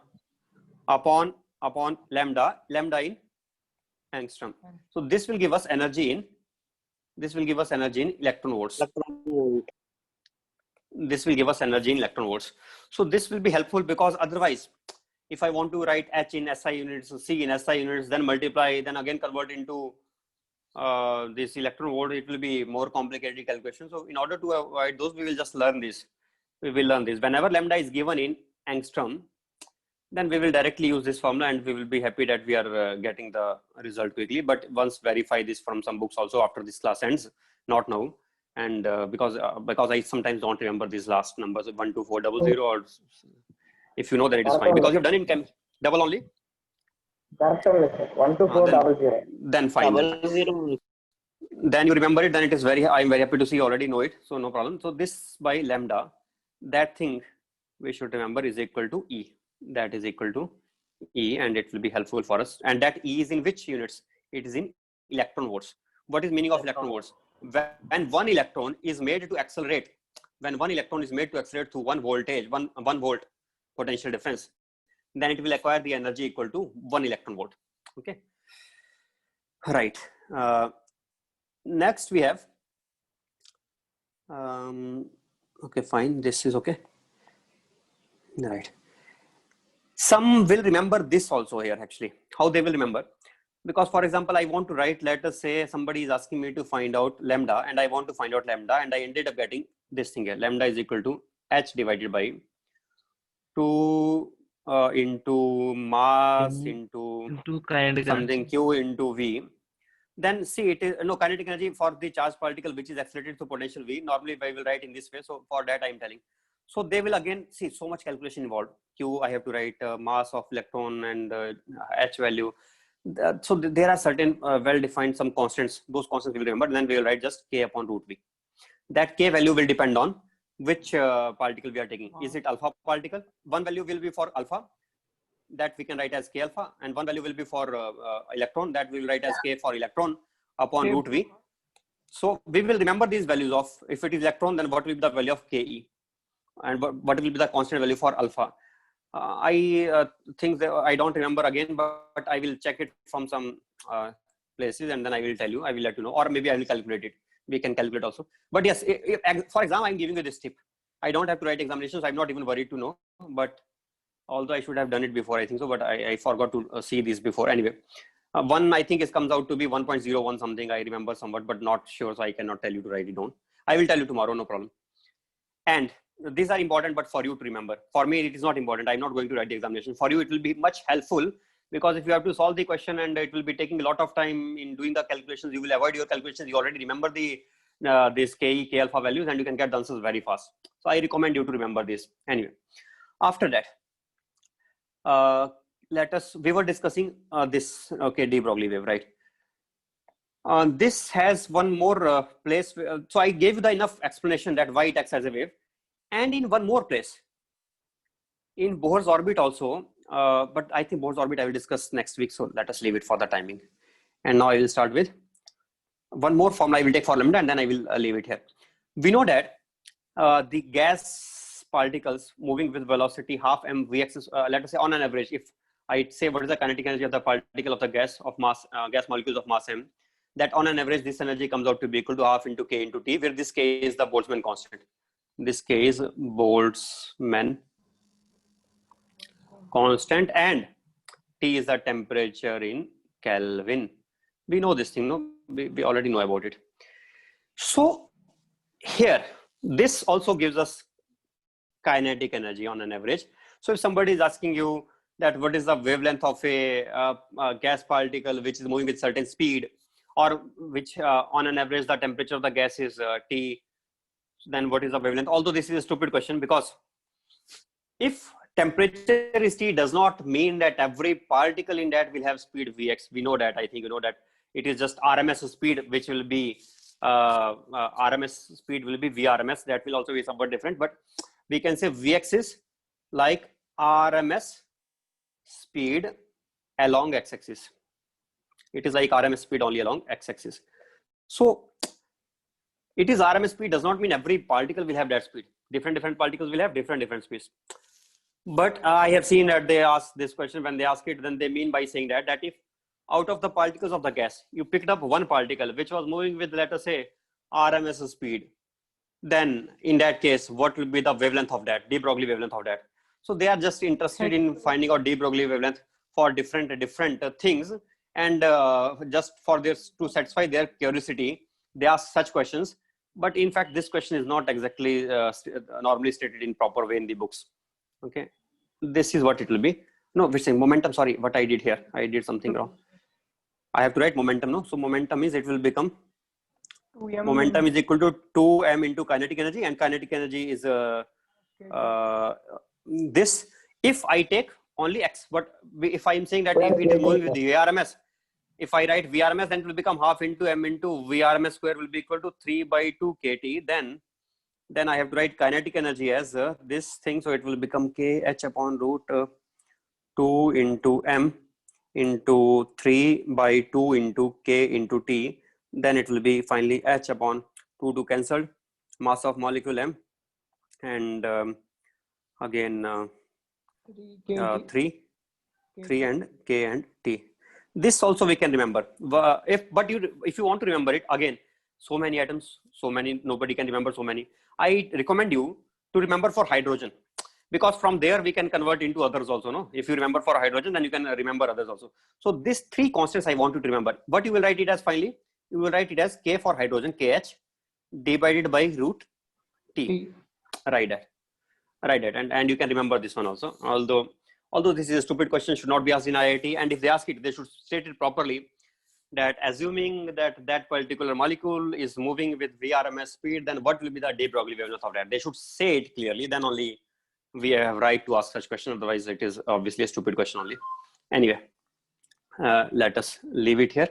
upon lambda in angstrom. So this will give us energy in electron volts. this will give us energy in electron volts. So this will be helpful, because otherwise, if I want to write H in SI units, C in SI units, then multiply, then again convert into this electron volt, it will be more complicated calculation. So in order to avoid those, we will just learn this. We will learn this. Whenever lambda is given in angstrom, then we will directly use this formula, and we will be happy that we are getting the result quickly. But once verify this from some books also after this class ends, not now. And because I sometimes don't remember these last numbers, 12400, or if you know, that it is fine, because you've done in chem double only. Correct only, sir. 12400. Then fine. Then you remember it. Then it is I'm very happy to see you already know it. So no problem. So this by lambda, that thing we should remember is equal to E. That is equal to E, and it will be helpful for us. And that E is in which units? It is in electron volts. What is meaning of electron volts? When one electron is made to accelerate, when one electron is made to accelerate through one voltage, one volt potential difference, then it will acquire the energy equal to 1 electron volt. Okay. Right. Next we have, okay, fine. This is okay. Right. Some will remember this also here, actually. How they will remember? Because, for example, I want to write, let us say somebody is asking me to find out lambda, and I want to find out lambda, and I ended up getting this thing here. Lambda is equal to H divided by 2 into mass into kinetic something Q into V. Then see, it is no kinetic energy for the charged particle which is accelerated through potential V. Normally I will write in this way. So for that I am telling. So they will again see so much calculation involved. Q, I have to write mass of electron and H value. So there are certain well-defined some constants. Those constants we will remember. And then we will write just K upon root V. That K value will depend on which particle we are taking. Is it alpha particle? One value will be for alpha, that we can write as K alpha, and one value will be for electron, that we will write as K for electron upon root V. So we will remember these values of, if it is electron, then what will be the value of Ke, and what will be the constant value for alpha. I think that I don't remember again, but I will check it from some places, and then I will tell you, I will let you know, or maybe I will calculate it. We can calculate also. But yes, for example, I'm giving you this tip. I don't have to write examinations. I'm not even worried to know, but although I should have done it before, I think so, but I forgot to see this before. Anyway, one I think comes out to be 1.01 something. I remember somewhat, but not sure, so I cannot tell you to write it down. I will tell you tomorrow, no problem. And these are important, but for you to remember. For me, it is not important. I'm not going to write the examination. For you, it will be much helpful, because if you have to solve the question and it will be taking a lot of time in doing the calculations, you will avoid your calculations. You already remember the this Ke, K alpha values, and you can get the answers very fast. So I recommend you to remember this. Anyway, after that, we were discussing this, okay, de Broglie wave, right? This has one more place. So I gave you the enough explanation that why it acts as a wave. And in one more place, in Bohr's orbit also, but I think Bohr's orbit I will discuss next week. So let us leave it for the timing. And now I will start with one more formula I will take for lambda, and then I will leave it here. We know that the gas particles moving with velocity half m vx is, let us say on an average, if I say what is the kinetic energy of the particle of the gas of mass, gas molecules of mass m, that on an average this energy comes out to be equal to half into K into T, where this K is the Boltzmann constant. This K is Boltzmann constant, and T is the temperature in Kelvin. We know this thing, no? We already know about it. So here, this also gives us kinetic energy on an average. So if somebody is asking you that what is the wavelength of a gas particle which is moving with certain speed, or which on an average the temperature of the gas is T, then what is the wavelength? Although this is a stupid question, because if temperature is T does not mean that every particle in that will have speed Vx. We know that, I think you know that it is just RMS speed, which will be RMS speed will be VRMS. That will also be somewhat different, but we can say Vx is like RMS speed along x-axis. It is like RMS speed only along x-axis. So it is RMS speed does not mean every particle will have that speed. Different particles will have different speeds. But I have seen that they ask this question, when they ask it, then they mean by saying that if out of the particles of the gas, you picked up one particle which was moving with, let us say, RMS speed, then in that case, what will be the wavelength of that, de Broglie wavelength of that? So they are just interested in finding out de Broglie wavelength for different things, and just for this to satisfy their curiosity, they ask such questions. But in fact, this question is not exactly normally stated in proper way in the books. Okay, this is what it will be. No, we're saying momentum. Sorry, what I did here, I did something wrong. I have to write momentum. No, so momentum is, it will become 2m momentum is equal to 2m into kinetic energy, and kinetic energy is this. If I take only x, but if I am saying that if it is moving with the VRMS, if I write VRMS, then it will become half into m into VRMS square will be equal to 3 by 2 kT. Then I have to write kinetic energy as this thing. So it will become kh upon root 2 into m into 3 by 2 into k into t. Then it will be finally h upon 2 cancelled, mass of molecule m, and again 3 and k and t. This also we can remember. If you want to remember it again, so many atoms, so many, nobody can remember so many. I recommend you to remember for hydrogen, because from there we can convert into others also. No, if you remember for hydrogen, then you can remember others also. So these three constants I want you to remember. What you will write it as finally? You will write it as k for hydrogen, kh divided by root t. Write that. And you can remember this one also. Although this is a stupid question, should not be asked in IIT. And if they ask it, they should state it properly. That assuming that particular molecule is moving with VRMS speed, then what will be the de Broglie wavelength of that? They should say it clearly. Then only we have right to ask such question. Otherwise, it is obviously a stupid question only. Anyway, let us leave it here.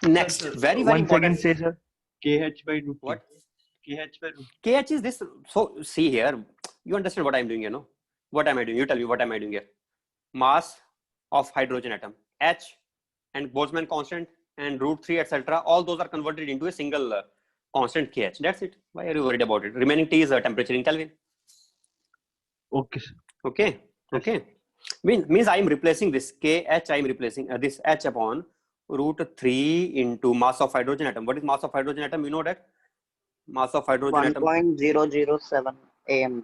Next, very important. Say, sir, kh by root. What? Kh by root. Kh is this. So see here, you understand what I'm doing here, no? What am I doing? You tell me, what am I doing here? Mass of hydrogen atom, h, and Boltzmann constant, and root 3, etc. All those are converted into a single constant kh. That's it. Why are you worried about it? Remaining T is temperature in Kelvin. Okay, sir. Okay. Okay. Means I am replacing this kh. I am replacing this h upon root 3 into mass of hydrogen atom. What is mass of hydrogen atom? You know that mass of hydrogen atom. 1.007 AM.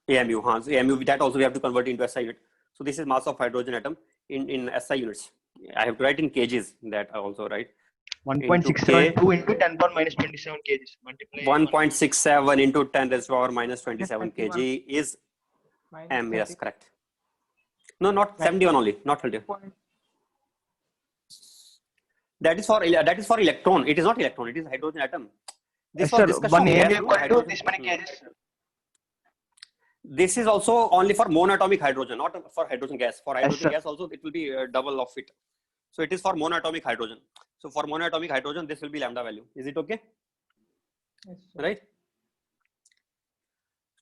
AMU, so AMU, that also we have to convert into SI unit. So this is mass of hydrogen atom in SI units. I have to write in kgs, that also, right? 1.672 into 10 power minus 27 kgs. 1.67 into 10 raised to the power minus 27 kg is M. Yes, correct. No, not 71 only, not 30. That is for electron. It is not electron. It is hydrogen atom. This Yes, sir, discussion one we AM had, equal to this many kgs. This is also only for monatomic hydrogen, not for hydrogen gas. For hydrogen sir. gas also, it will be double of it. So it is for monatomic hydrogen. So for monatomic hydrogen, this will be lambda value. Is it okay? Yes, sir. Right?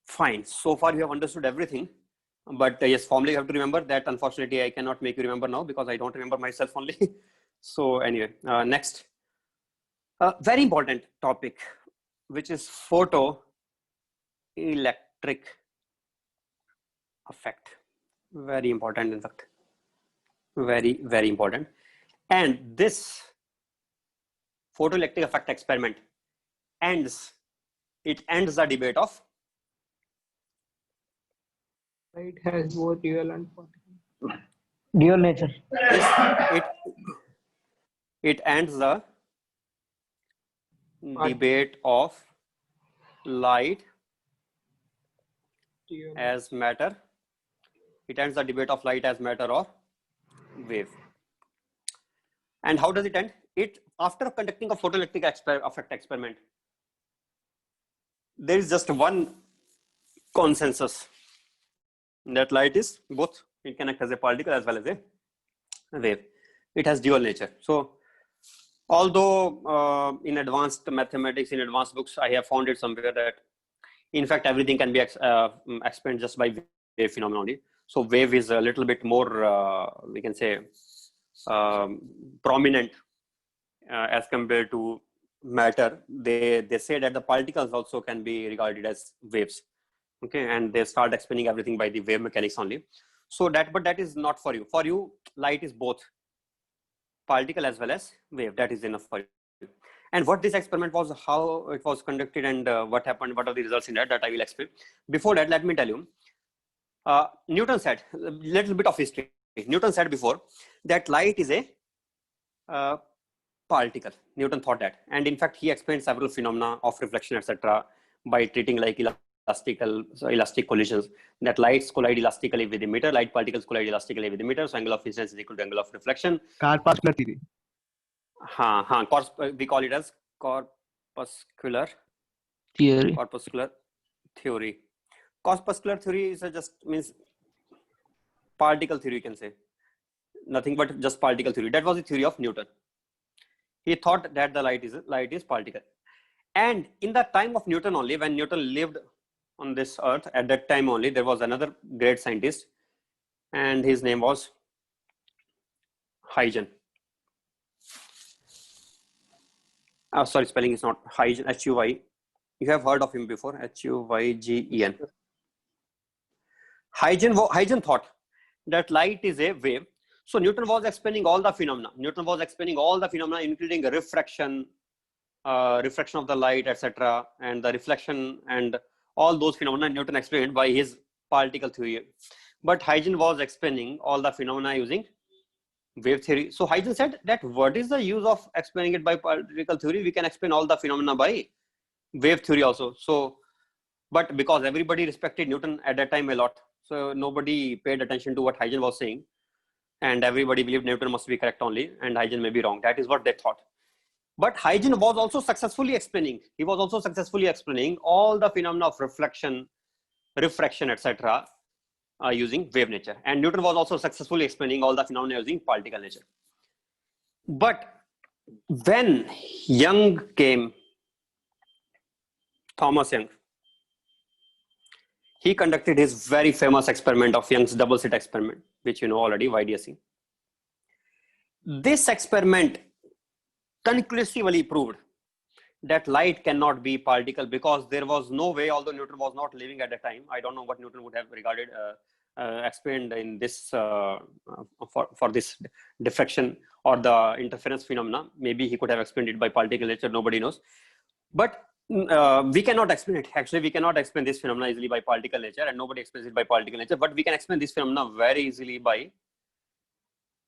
Fine. So far you have understood everything. But yes, formally you have to remember that. Unfortunately, I cannot make you remember now because I don't remember myself only. So anyway, next. Very important topic, which is photoelectric effect. Very important, in fact. Very, very important. And this photoelectric effect experiment ends the debate of Light has both dual and particle. Dual nature. it ends the debate of light Dual. as matter. It ends the debate of light as matter or wave. And how does it end? It, after conducting a photoelectric effect experiment, there is just one consensus that light is both. It can act as a particle as well as a wave. It has dual nature. So although in advanced mathematics, in advanced books, I have found it somewhere that in fact everything can be explained just by wave phenomenon. So wave is a little bit more, we can say, prominent as compared to matter. They say that the particles also can be regarded as waves. Okay, and they start explaining everything by the wave mechanics only. So but that is not for you. For you, light is both particle as well as wave. That is enough for you. And what this experiment was, how it was conducted, and what happened, what are the results in that I will explain. Before that, let me tell you, Newton said, a little bit of history. Newton said before that light is a particle. Newton thought that. And in fact, he explained several phenomena of reflection, etc., by treating like elastic collisions, that lights collide elastically with the emitter, light particles collide elastically with the emitter, so angle of incidence is equal to angle of reflection. Corpuscular theory. We call it as corpuscular Theory. theory. Corpuscular theory is just means particle theory, you can say. Nothing but just particle theory. That was the theory of Newton. He thought that the light is particle. And in the time of Newton only, when Newton lived on this earth, at that time only, there was another great scientist, and his name was Huygens. Sorry, spelling is not Huygens, H-U-Y. You have heard of him before, Huygen. Huygens thought that light is a wave. So Newton was explaining all the phenomena. Including refraction, refraction of the light, etc., and the reflection and all those phenomena Newton explained by his particle theory. But Huygens was explaining all the phenomena using wave theory. So Huygens said that what is the use of explaining it by particle theory? We can explain all the phenomena by wave theory also. So, but because everybody respected Newton at that time a lot, so nobody paid attention to what Huygens was saying, and everybody believed Newton must be correct only, and Huygens may be wrong. That is what they thought. But Huygens was also successfully explaining. He was also successfully explaining all the phenomena of reflection, refraction, etc., using wave nature. And Newton was also successfully explaining all the phenomena using particle nature. But when Young came, Thomas Young, he conducted his very famous experiment of Young's double slit experiment, which you know already, YDSE. This experiment conclusively proved that light cannot be particle, because there was no way, although Newton was not living at the time, I don't know what Newton would have regarded, explained in this, for this diffraction or the interference phenomena. Maybe he could have explained it by particle nature, nobody knows. But we cannot explain it. Actually, we cannot explain this phenomena easily by particle nature, and nobody explains it by particle nature, but we can explain this phenomena very easily by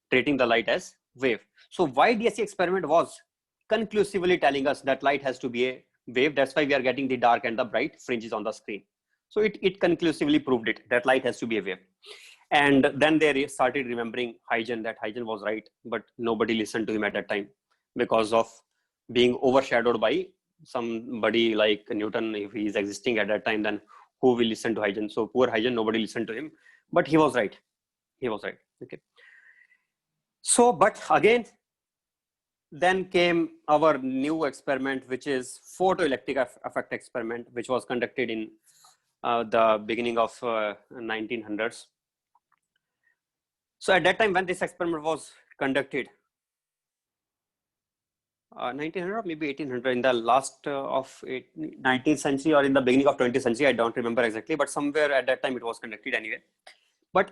treating the light as wave. So YDSE experiment was conclusively telling us that light has to be a wave. That's why we are getting the dark and the bright fringes on the screen. So it conclusively proved it, that light has to be a wave. And then they started remembering Huygens, that Huygens was right, but nobody listened to him at that time because of being overshadowed by somebody like Newton. If he is existing at that time, then who will listen to Huygens? So poor Huygens, nobody listened to him, but he was right. He was right. Okay. So, but again, then came our new experiment, which is photoelectric effect experiment, which was conducted in the beginning of 1900s. So at that time, when this experiment was conducted, 1900 or maybe 1800, in the last of 19th century or in the beginning of 20th century, I don't remember exactly, but somewhere at that time it was conducted anyway. But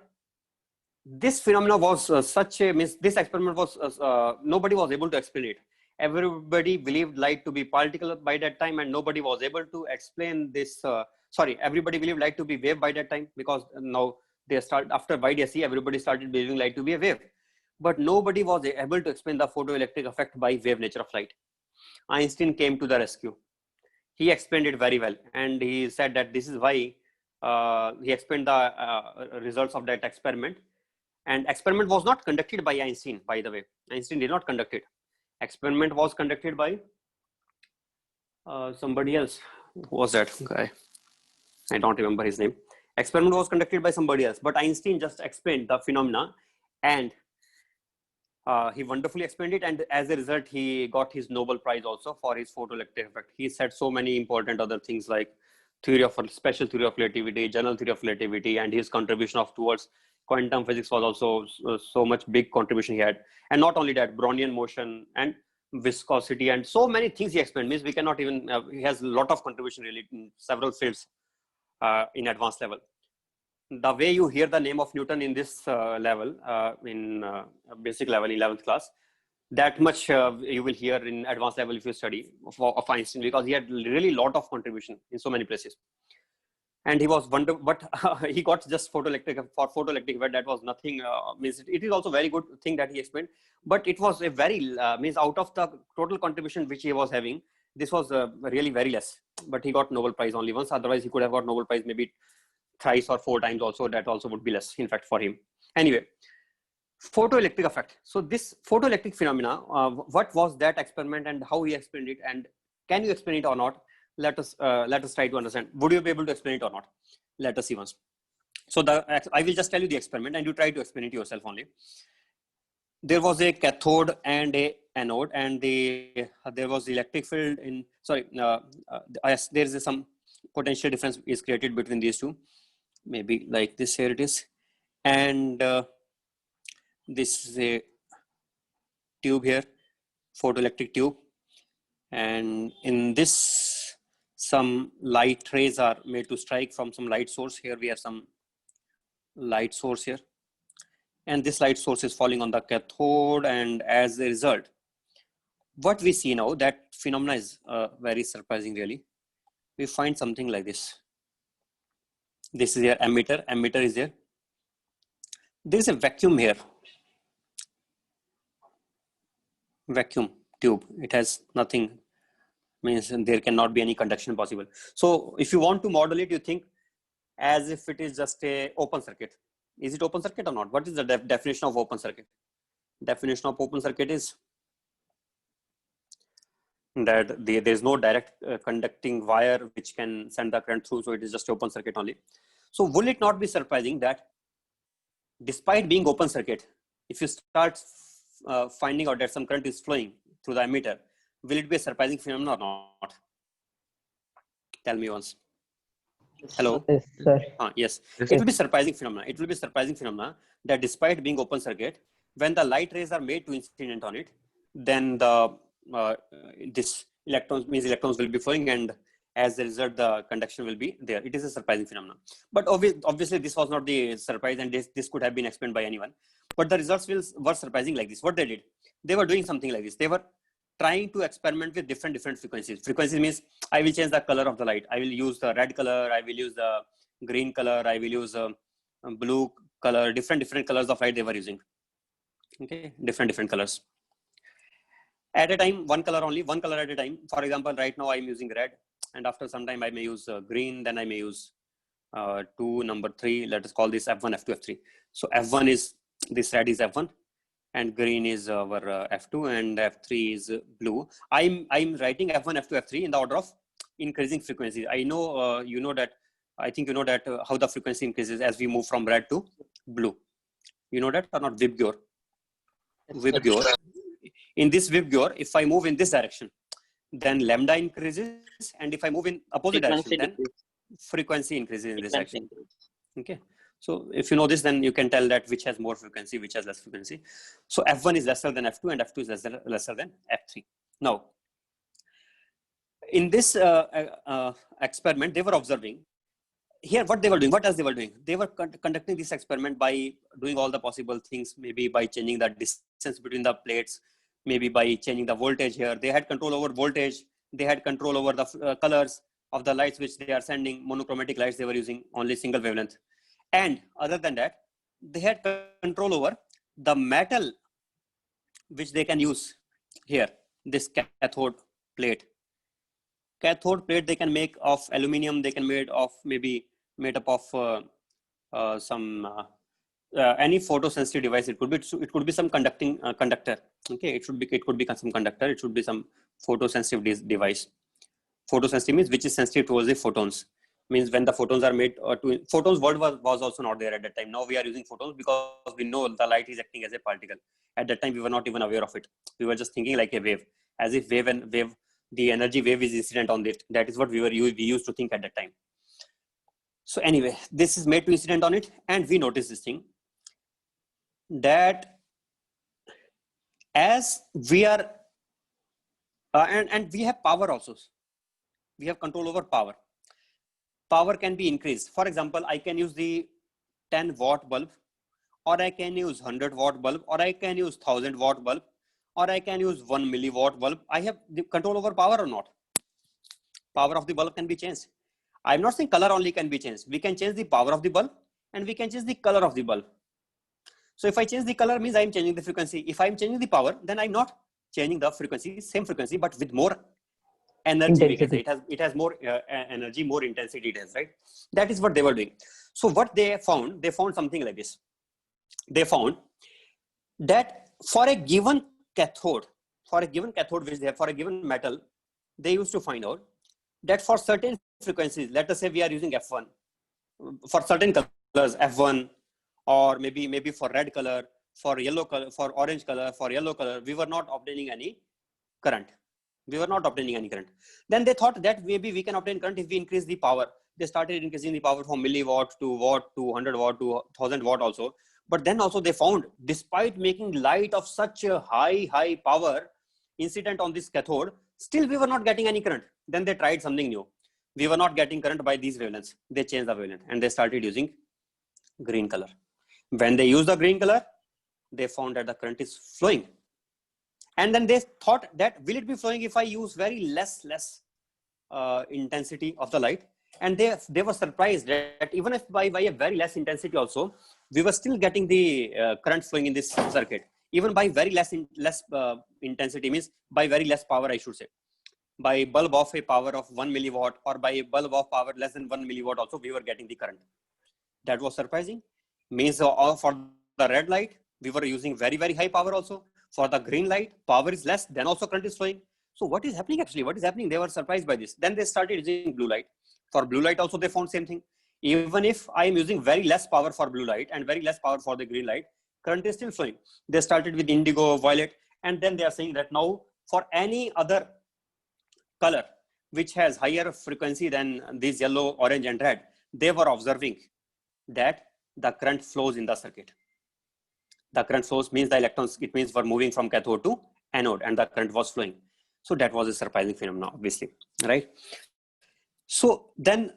this phenomena was this experiment was, nobody was able to explain it. Everybody believed light to be particle by that time, and nobody was able to explain this. Everybody believed light to be wave by that time, because now they start, after YDSE, everybody started believing light to be a wave. But nobody was able to explain the photoelectric effect by wave nature of light. Einstein came to the rescue. He explained it very well, and he said that this is why he explained the results of that experiment. And experiment was not conducted by Einstein, by the way. Einstein did not conduct it. Experiment was conducted by somebody else. Who was that guy? I don't remember his name. Experiment was conducted by somebody else, but Einstein just explained the phenomena, and he wonderfully explained it. And as a result, he got his Nobel Prize also for his photoelectric effect. He said so many important other things like special theory of relativity, general theory of relativity, and his contribution towards quantum physics was also so much big contribution he had. And not only that, Brownian motion and viscosity and so many things he explained. Means we cannot even, he has a lot of contribution really in several fields in advanced level. The way you hear the name of Newton in this level, in basic level, 11th class, that much you will hear in advanced level if you study of Einstein, because he had really lot of contribution in so many places. And he was wonder, but he got just photoelectric effect. That was nothing. Means it is also very good thing that he explained, but it was a very means out of the total contribution which he was having, this was really very less. But he got Nobel Prize only once. Otherwise, he could have got Nobel Prize maybe thrice or 4 times. Also, that also would be less, in fact, for him. Anyway, photoelectric effect. So this photoelectric phenomena, what was that experiment and how he explained it, and can you explain it or not? Let us try to understand. Would you be able to explain it or not? Let us see once. So I will just tell you the experiment and you try to explain it yourself only. There was a cathode and a anode, and there was electric field in, sorry, yes, there is some potential difference is created between these two. Maybe like this, here it is. And this is a tube here, photoelectric tube. And in this, some light rays are made to strike from some light source. Here we have some light source here. And this light source is falling on the cathode. And as a result, what we see now, that phenomena is very surprising really. We find something like this. This is your emitter. Emitter is there. There is a vacuum here. Vacuum tube. It has nothing. Means there cannot be any conduction possible. So if you want to model it, you think as if it is just a open circuit. Is it open circuit or not? What is the definition of open circuit? Definition of open circuit is that there is no direct conducting wire which can send the current through. So it is just open circuit only. So will it not be surprising that despite being open circuit, if you start finding out that some current is flowing through the emitter, will it be a surprising phenomenon or not? Tell me once. Hello? Yes, sir. Yes. It will be surprising phenomena. It will be surprising phenomena that despite being open circuit, when the light rays are made to incident on it, then the this electrons will be flowing, and as a result, the conduction will be there. It is a surprising phenomenon. But obviously, this was not the surprise, and this could have been explained by anyone. But the results were surprising like this. What they did, they were doing something like this. They were trying to experiment with different frequencies. Frequency means I will change the color of the light. I will use the red color. I will use the green color. I will use blue color. Different colors of light they were using. Okay, different colors. At a time, one color at a time. For example, right now I'm using red, and after some time I may use green. Then I may use 2, number 3. Let us call this F1, F2, F3. So F1 is this red is F1. And green is our F2, and F3 is blue. I'm writing F1, F2, F3 in the order of increasing frequency. I know you know that. I think you know that how the frequency increases as we move from red to blue. You know that or not? Vibgyor. Vibgyor. In this Vibgyor, if I move in this direction, then lambda increases, and if I move in opposite direction, then frequency increases in this direction. Okay. So if you know this, then you can tell that which has more frequency, which has less frequency. So F1 is lesser than F2, and F2 is lesser than F3. Now, in this experiment, they were observing here what they were doing. What else they were doing? They were conducting this experiment by doing all the possible things, maybe by changing the distance between the plates, maybe by changing the voltage here. They had control over voltage. They had control over the colors of the lights which they are sending. Monochromatic lights they were using, only single wavelength. And other than that, they had control over the metal which they can use here, this cathode plate. Cathode plate they can make of aluminum, they can made of maybe made up of some any photosensitive device. It could be some conductor. Okay, it could be some conductor. It should be some photosensitive device. Photosensitive means which is sensitive towards the photons. Means when the photons are made photons word was also not there at that time. Now we are using photons because we know the light is acting as a particle. At that time we were not even aware of it. We were just thinking like a wave, as if the energy wave is incident on it. That is what we used to think at that time. So anyway, this is made to incident on it, and we notice this thing that as we are and we have power also. We have control over power. Power can be increased. For example, I can use the 10 watt bulb, or I can use 100 watt bulb, or I can use 1000 watt bulb, or I can use 1 milliwatt bulb. I have the control over power or not. Power of the bulb can be changed. I'm not saying color only can be changed. We can change the power of the bulb and we can change the color of the bulb. So if I change the color means I'm changing the frequency. If I'm changing the power, then I'm not changing the frequency, same frequency, but with more energy. We can say it has more energy, more intensity it has, right? That is what they were doing. So what they found something like this. They found that for a given cathode which they have, for a given metal, they used to find out that for certain frequencies, let us say we are using F1, for certain colors, F1, or maybe for red color, for yellow color, for orange color, for yellow color, we were not obtaining any current. Then they thought that maybe we can obtain current if we increase the power. They started increasing the power from milliwatt to watt to 100 watt to 1000 watt also. But then also they found, despite making light of such a high power incident on this cathode, still we were not getting any current. Then they tried something new. We were not getting current by these wavelengths. They changed the wavelength and they started using green color. When they used the green color, they found that the current is flowing. And then they thought that will it be flowing if I use very less intensity of the light? And they were surprised that even if by a very less intensity also, we were still getting the current flowing in this circuit. Even by very less intensity, means by very less power, I should say. By bulb of a power of 1 milliwatt or by a bulb of power less than 1 milliwatt also, we were getting the current. That was surprising. Means for the red light, we were using very high power also. For the green light, power is less, then also current is flowing. So what is happening actually? What is happening? They were surprised by this. Then they started using blue light. For blue light also, they found same thing. Even if I am using very less power for blue light and very less power for the green light, current is still flowing. They started with indigo, violet, and then they are saying that now for any other color which has higher frequency than this yellow, orange, and red, they were observing that the current flows in the circuit. The current flows means the electrons, it means we're moving from cathode to anode and the current was flowing. So that was a surprising phenomenon, obviously, right? So then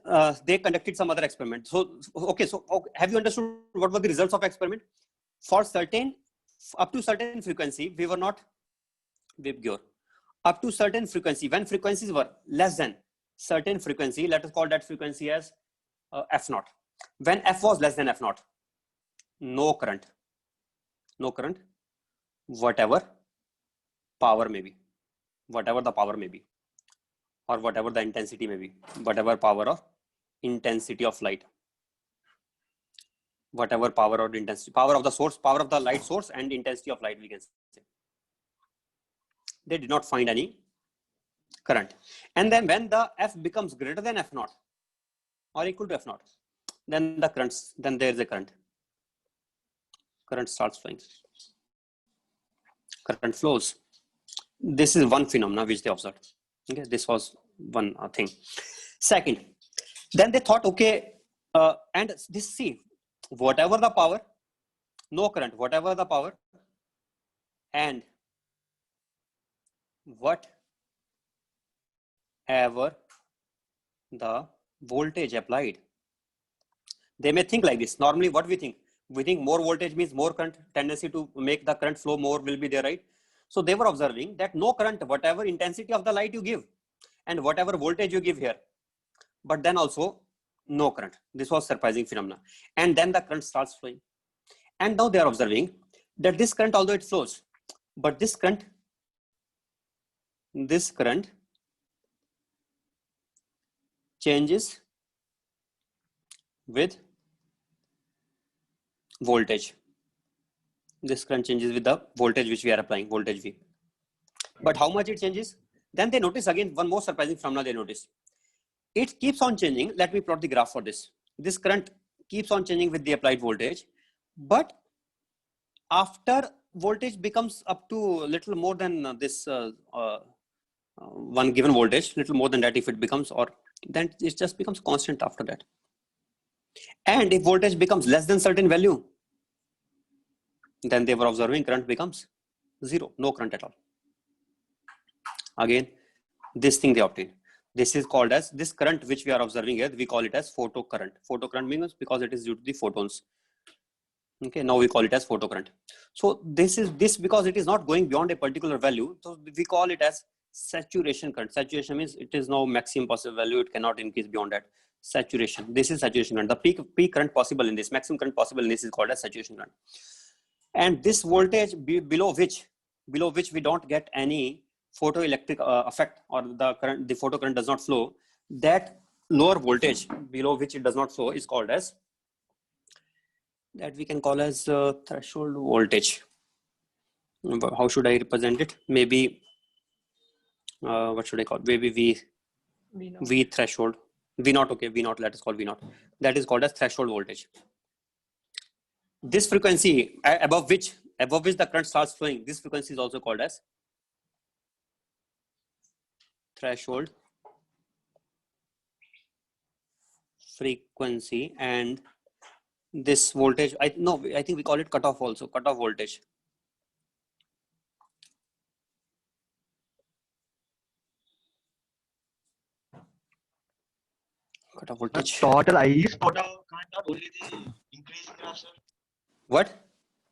they conducted some other experiment. So, okay, so have you understood what were the results of experiment? For certain, up to certain frequency, we were not pure. Up to certain frequency, when frequencies were less than certain frequency, let us call that frequency as F0. When F was less than F0, no current, whatever power may be, whatever the power may be, or whatever the intensity may be, whatever power or intensity of light, whatever power or intensity, power of the source, power of the light source and intensity of light, we can say. They did not find any current. And then when the F becomes greater than F0 or equal to F0, then the currents, then there is a current. Current starts flowing. Current flows. This is one phenomenon which they observed. Okay, this was one thing. Second, then they thought, okay, and this, see, whatever the power, no current, whatever the power, and whatever the voltage applied. They may think like this. Normally, what we think more voltage means more current, tendency to make the current flow more will be there, right? So they were observing that no current, whatever intensity of the light you give and whatever voltage you give here, but then also no current. This was surprising phenomena. And then the current starts flowing. And now they are observing that this current, although it flows, but this current changes with voltage. This current changes with the voltage which we are applying, voltage V. But how much it changes? Then they notice again one more surprising phenomena they notice. It keeps on changing. Let me plot the graph for this. This current keeps on changing with the applied voltage, but after voltage becomes up to little more than this one given voltage, little more than that if it becomes, or then it just becomes constant after that. And if voltage becomes less than certain value, then they were observing current becomes zero, no current at all. Again, this thing they obtained. This is called as, this current which we are observing here, we call it as photocurrent. Photocurrent means because it is due to the photons. Okay, now we call it as photocurrent. So this because it is not going beyond a particular value, so we call it as saturation current. Saturation means it is now maximum possible value, it cannot increase beyond that. Saturation, this is saturation current. The peak current possible in this, maximum current possible in this is called as saturation current. And this voltage below which we don't get any photoelectric effect, or the photocurrent does not flow, that lower voltage below which it does not flow is called as, that we can call as threshold voltage. How should I represent it? Maybe what should I call? Maybe V threshold. V0, okay, V0, let us call V0. That is called as threshold voltage. This frequency above which the current starts flowing, this frequency is also called as threshold frequency. And this voltage, I think we call it cutoff also, cutoff voltage. Cutoff voltage. Total I is Total current or only the increasing graph, sir? What?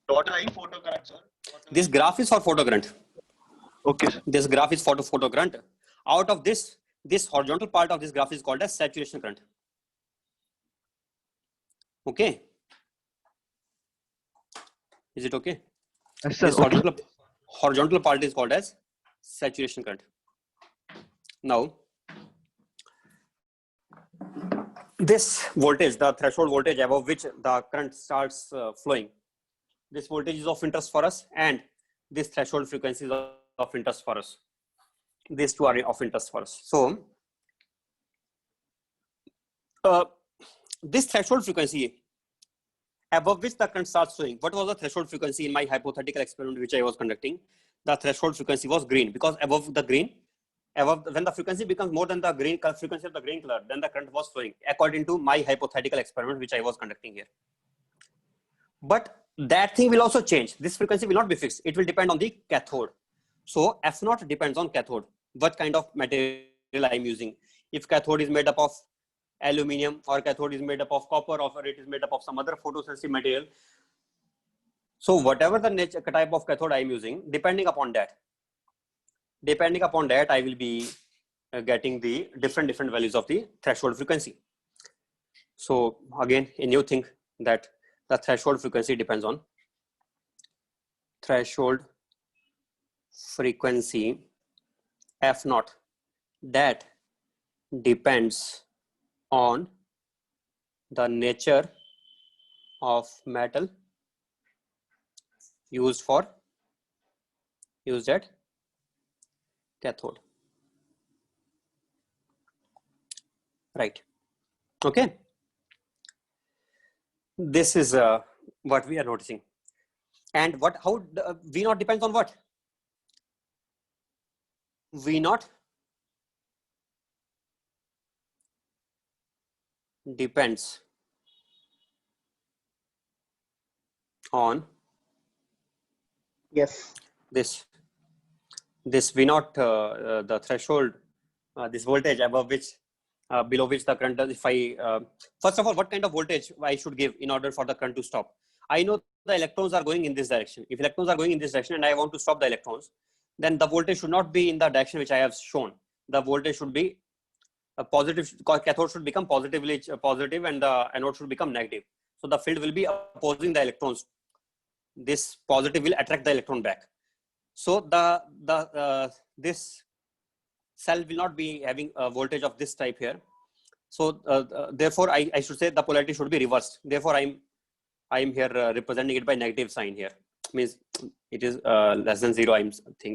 Total I photocurrent, sir. This graph is for photocurrent. okay, sir. This graph is for photocurrent. Out of this horizontal part of this graph is called as saturation current. Okay. Is it okay? Yes, sir. This Okay. horizontal part is called as saturation current. Now, this voltage, the threshold voltage above which the current starts flowing, this voltage is of interest for us, and this threshold frequency is of interest for us. These two are of interest for us. So, this threshold frequency above which the current starts flowing, what was the threshold frequency in my hypothetical experiment which I was conducting? The threshold frequency was green, because above when the frequency becomes more than the green frequency of the green color, then the current was flowing, according to my hypothetical experiment which I was conducting here. But that thing will also change. This frequency will not be fixed. It will depend on the cathode. So F0 depends on cathode, what kind of material I am using. If cathode is made up of aluminium, or cathode is made up of copper, or it is made up of some other photosensitive material. So whatever the type of cathode I am using, depending upon that, I will be getting the different values of the threshold frequency. So again, a new thing, that the threshold frequency depends on threshold frequency F0, that depends on the nature of metal used at cathode. Right. Okay. This is what we are noticing. And how V0 depends on what? V0 depends on Yes. this V0, the threshold, this voltage above which, below which the current does. If I first of all, what kind of voltage I should give in order for the current to stop? I know the electrons are going in this direction. If electrons are going in this direction and I want to stop the electrons, then the voltage should not be in the direction which I have shown. The voltage should be a positive. Cathode should become positive, and the anode should become negative. So the field will be opposing the electrons. This positive will attract the electron back. So this cell will not be having a voltage of this type here. So therefore, I should say the polarity should be reversed. Therefore, I am here representing it by negative sign here. Means it is less than 0. I'm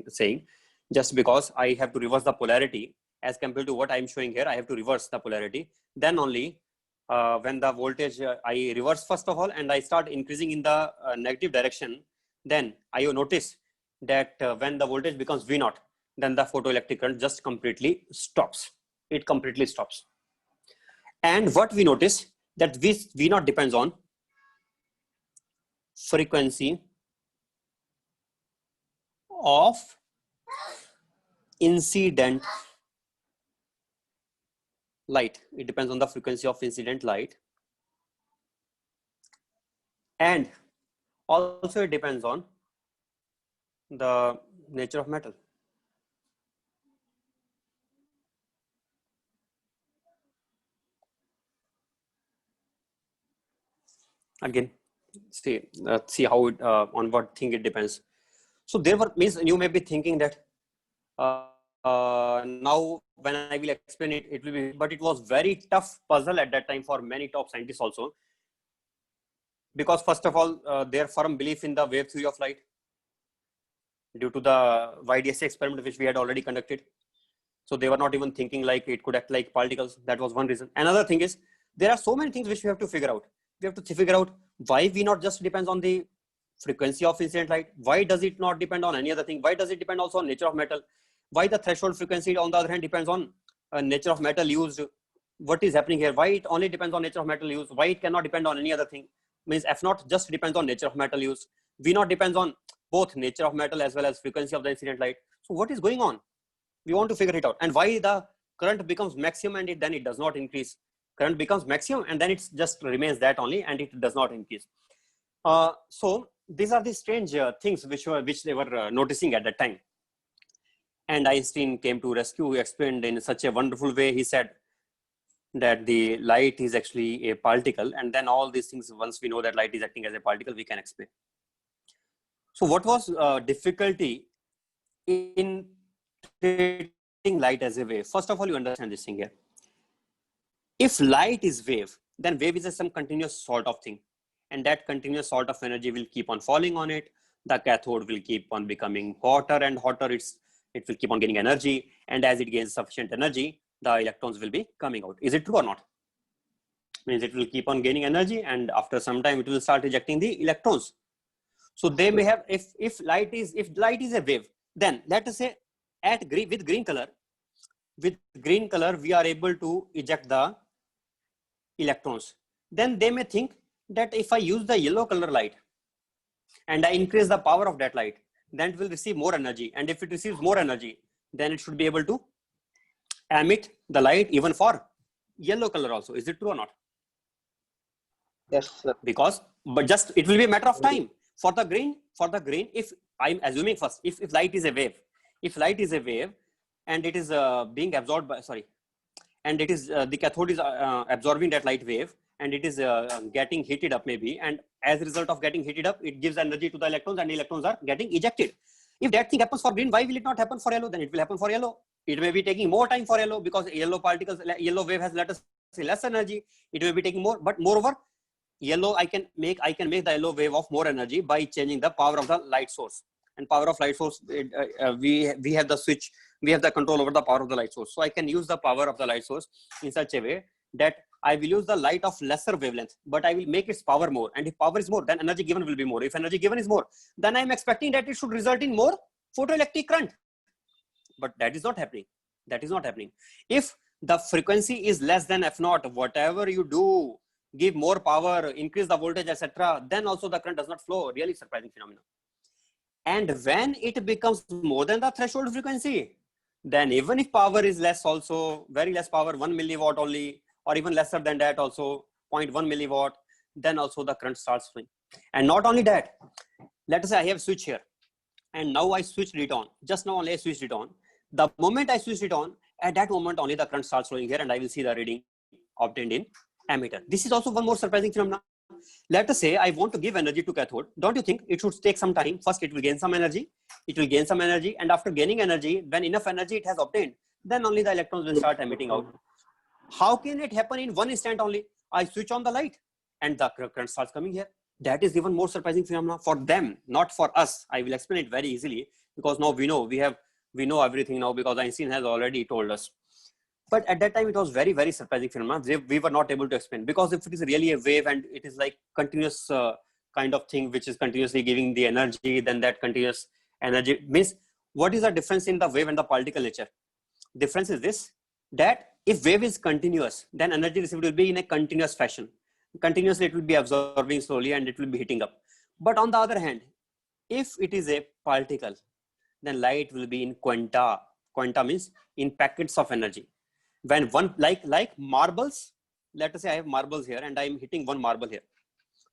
saying, just because I have to reverse the polarity as compared to what I'm showing here. I have to reverse the polarity. Then only when the voltage I reverse first of all, and I start increasing in the negative direction, then I notice that when the voltage becomes V0, then the photoelectric current just completely stops. It completely stops. And what we notice, that V0 depends on frequency of incident light. It depends on the frequency of incident light. And Also it depends on the nature of metal. Again, see how it, on what thing it depends. So there were means you may be thinking that now when I will explain it, it will be, but it was very tough puzzle at that time for many top scientists also, because first of all, their firm belief in the wave theory of light due to the YDSC experiment which we had already conducted. So they were not even thinking like it could act like particles. That was one reason. Another thing is there are so many things which we have to figure out. We have to figure out why V not just depends on the frequency of incident light. Why does it not depend on any other thing? Why does it depend also on nature of metal? Why the threshold frequency on the other hand depends on nature of metal used? What is happening here? Why it only depends on nature of metal used? Why it cannot depend on any other thing? Means F naught just depends on nature of metal used. V naught depends on both nature of metal as well as frequency of the incident light. So what is going on? We want to figure it out. And why the current becomes maximum and then it does not increase. Current becomes maximum and then it just remains that only and it does not increase. So these are the strange things which they were noticing at that time. And Einstein came to rescue. He explained in such a wonderful way. He said that the light is actually a particle, and then all these things, once we know that light is acting as a particle, we can explain. So what was difficulty in treating light as a wave? First of all, you understand this thing here. If light is wave, then wave is some continuous sort of thing, and that continuous sort of energy will keep on falling on it. The cathode will keep on becoming hotter and hotter. It will keep on gaining energy, and as it gains sufficient energy, the electrons will be coming out. Is it true or not? Means it will keep on gaining energy, and after some time, it will start ejecting the electrons. So they may have, if light is a wave, then let us say with green color, we are able to eject the electrons. Then they may think that if I use the yellow color light and I increase the power of that light, then it will receive more energy. And if it receives more energy, then it should be able to emit the light even for yellow color also. Is it true or not? Yes, sir. Because, but just it will be a matter of time. For the green, if I'm assuming first, if light is a wave, and it is being absorbed by, and it is the cathode is absorbing that light wave, and it is getting heated up maybe, and as a result of getting heated up, it gives energy to the electrons, and the electrons are getting ejected. If that thing happens for green, why will it not happen for yellow? Then it will happen for yellow. It may be taking more time for yellow because yellow wave has, let us say, less energy. It may be taking more, but moreover, yellow I can make the yellow wave of more energy by changing the power of the light source. And power of light source, we have the switch, we have the control over the power of the light source. So I can use the power of the light source in such a way that I will use the light of lesser wavelength, but I will make its power more. And if power is more, then energy given will be more. If energy given is more, then I'm expecting that it should result in more photoelectric current. But that is not happening. If the frequency is less than F naught, whatever you do, give more power, increase the voltage, etc., then also the current does not flow. Really surprising phenomenon. And when it becomes more than the threshold frequency, then even if power is less also, very less power, 1 milliwatt only, or even lesser than that also, 0.1 milliwatt, then also the current starts flowing. And not only that, let us say I have switch here, and now I switched it on. Just now only I switched it on. The moment I switched it on, at that moment only the current starts flowing here, and I will see the reading obtained in ammeter. This is also one more surprising phenomenon. Let us say I want to give energy to cathode. Don't you think it should take some time? First, it will gain some energy. And after gaining energy, when enough energy it has obtained, then only the electrons will start emitting out. How can it happen in one instant only? I switch on the light and the current starts coming here. That is even more surprising phenomenon for them, not for us. I will explain it very easily because now we know everything now because Einstein has already told us. But at that time, it was very, very surprising phenomenon. We were not able to explain, because if it is really a wave and it is like continuous kind of thing, which is continuously giving the energy, then that continuous energy means, what is the difference in the wave and the particle nature? Difference is this, that if wave is continuous, then energy received will be in a continuous fashion. Continuously, it will be absorbing slowly and it will be heating up. But on the other hand, if it is a particle, then light will be in quanta. Quanta means in packets of energy. When one, like marbles, let us say I have marbles here and I am hitting one marble here.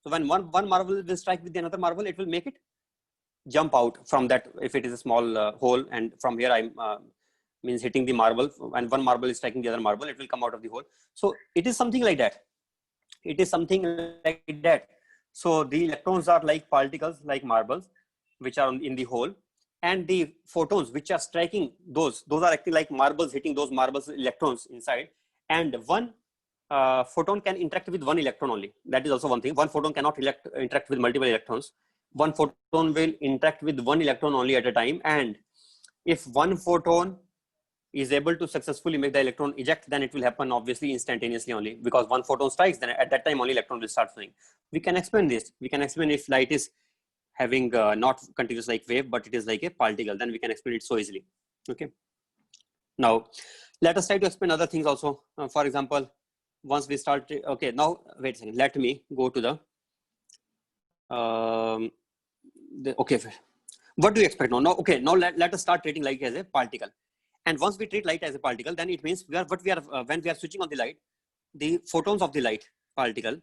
So when one marble will strike with another marble, it will make it jump out from that. If it is a small hole, and from here I'm means hitting the marble, and one marble is striking the other marble, it will come out of the hole. So it is something like that. It is something like that. So the electrons are like particles, like marbles, which are in the hole, and the photons which are striking those are acting like marbles, hitting those marbles electrons inside. And one photon can interact with one electron only. That is also one thing. One photon cannot interact with multiple electrons. One photon will interact with one electron only at a time. And if one photon is able to successfully make the electron eject, then it will happen obviously instantaneously only, because one photon strikes, then at that time only electron will start flowing. We can explain this. We can explain if light is having not continuous like wave, but it is like a particle, then we can explain it so easily. Okay. Now, let us try to explain other things also. For example, once we start, okay, now wait a second. Let me go to okay. What do you expect now? Okay, now let us start treating light as a particle. And once we treat light as a particle, then it means when we are switching on the light, the photons of the light particle,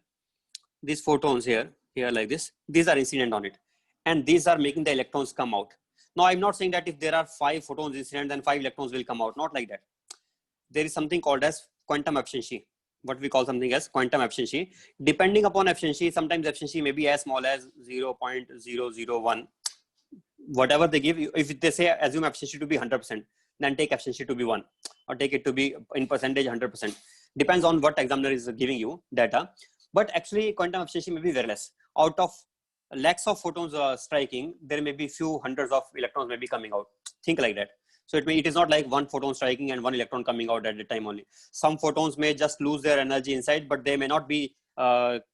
these photons here like this, these are incident on it, and these are making the electrons come out. Now I'm not saying that if there are 5 photons incident, then 5 electrons will come out. Not like that. There is something called as quantum efficiency. What we call something as quantum efficiency. Depending upon efficiency, sometimes efficiency may be as small as 0.001. Whatever they give you, if they say assume efficiency to be 100%, then take efficiency to be 1, or take it to be in percentage 100%. Depends on what examiner is giving you data. But actually quantum efficiency may be very less. Out of lakhs of photons striking, there may be few hundreds of electrons may be coming out. Think like that. So it is not like one photon striking and one electron coming out at the time only. Some photons may just lose their energy inside, but they may not be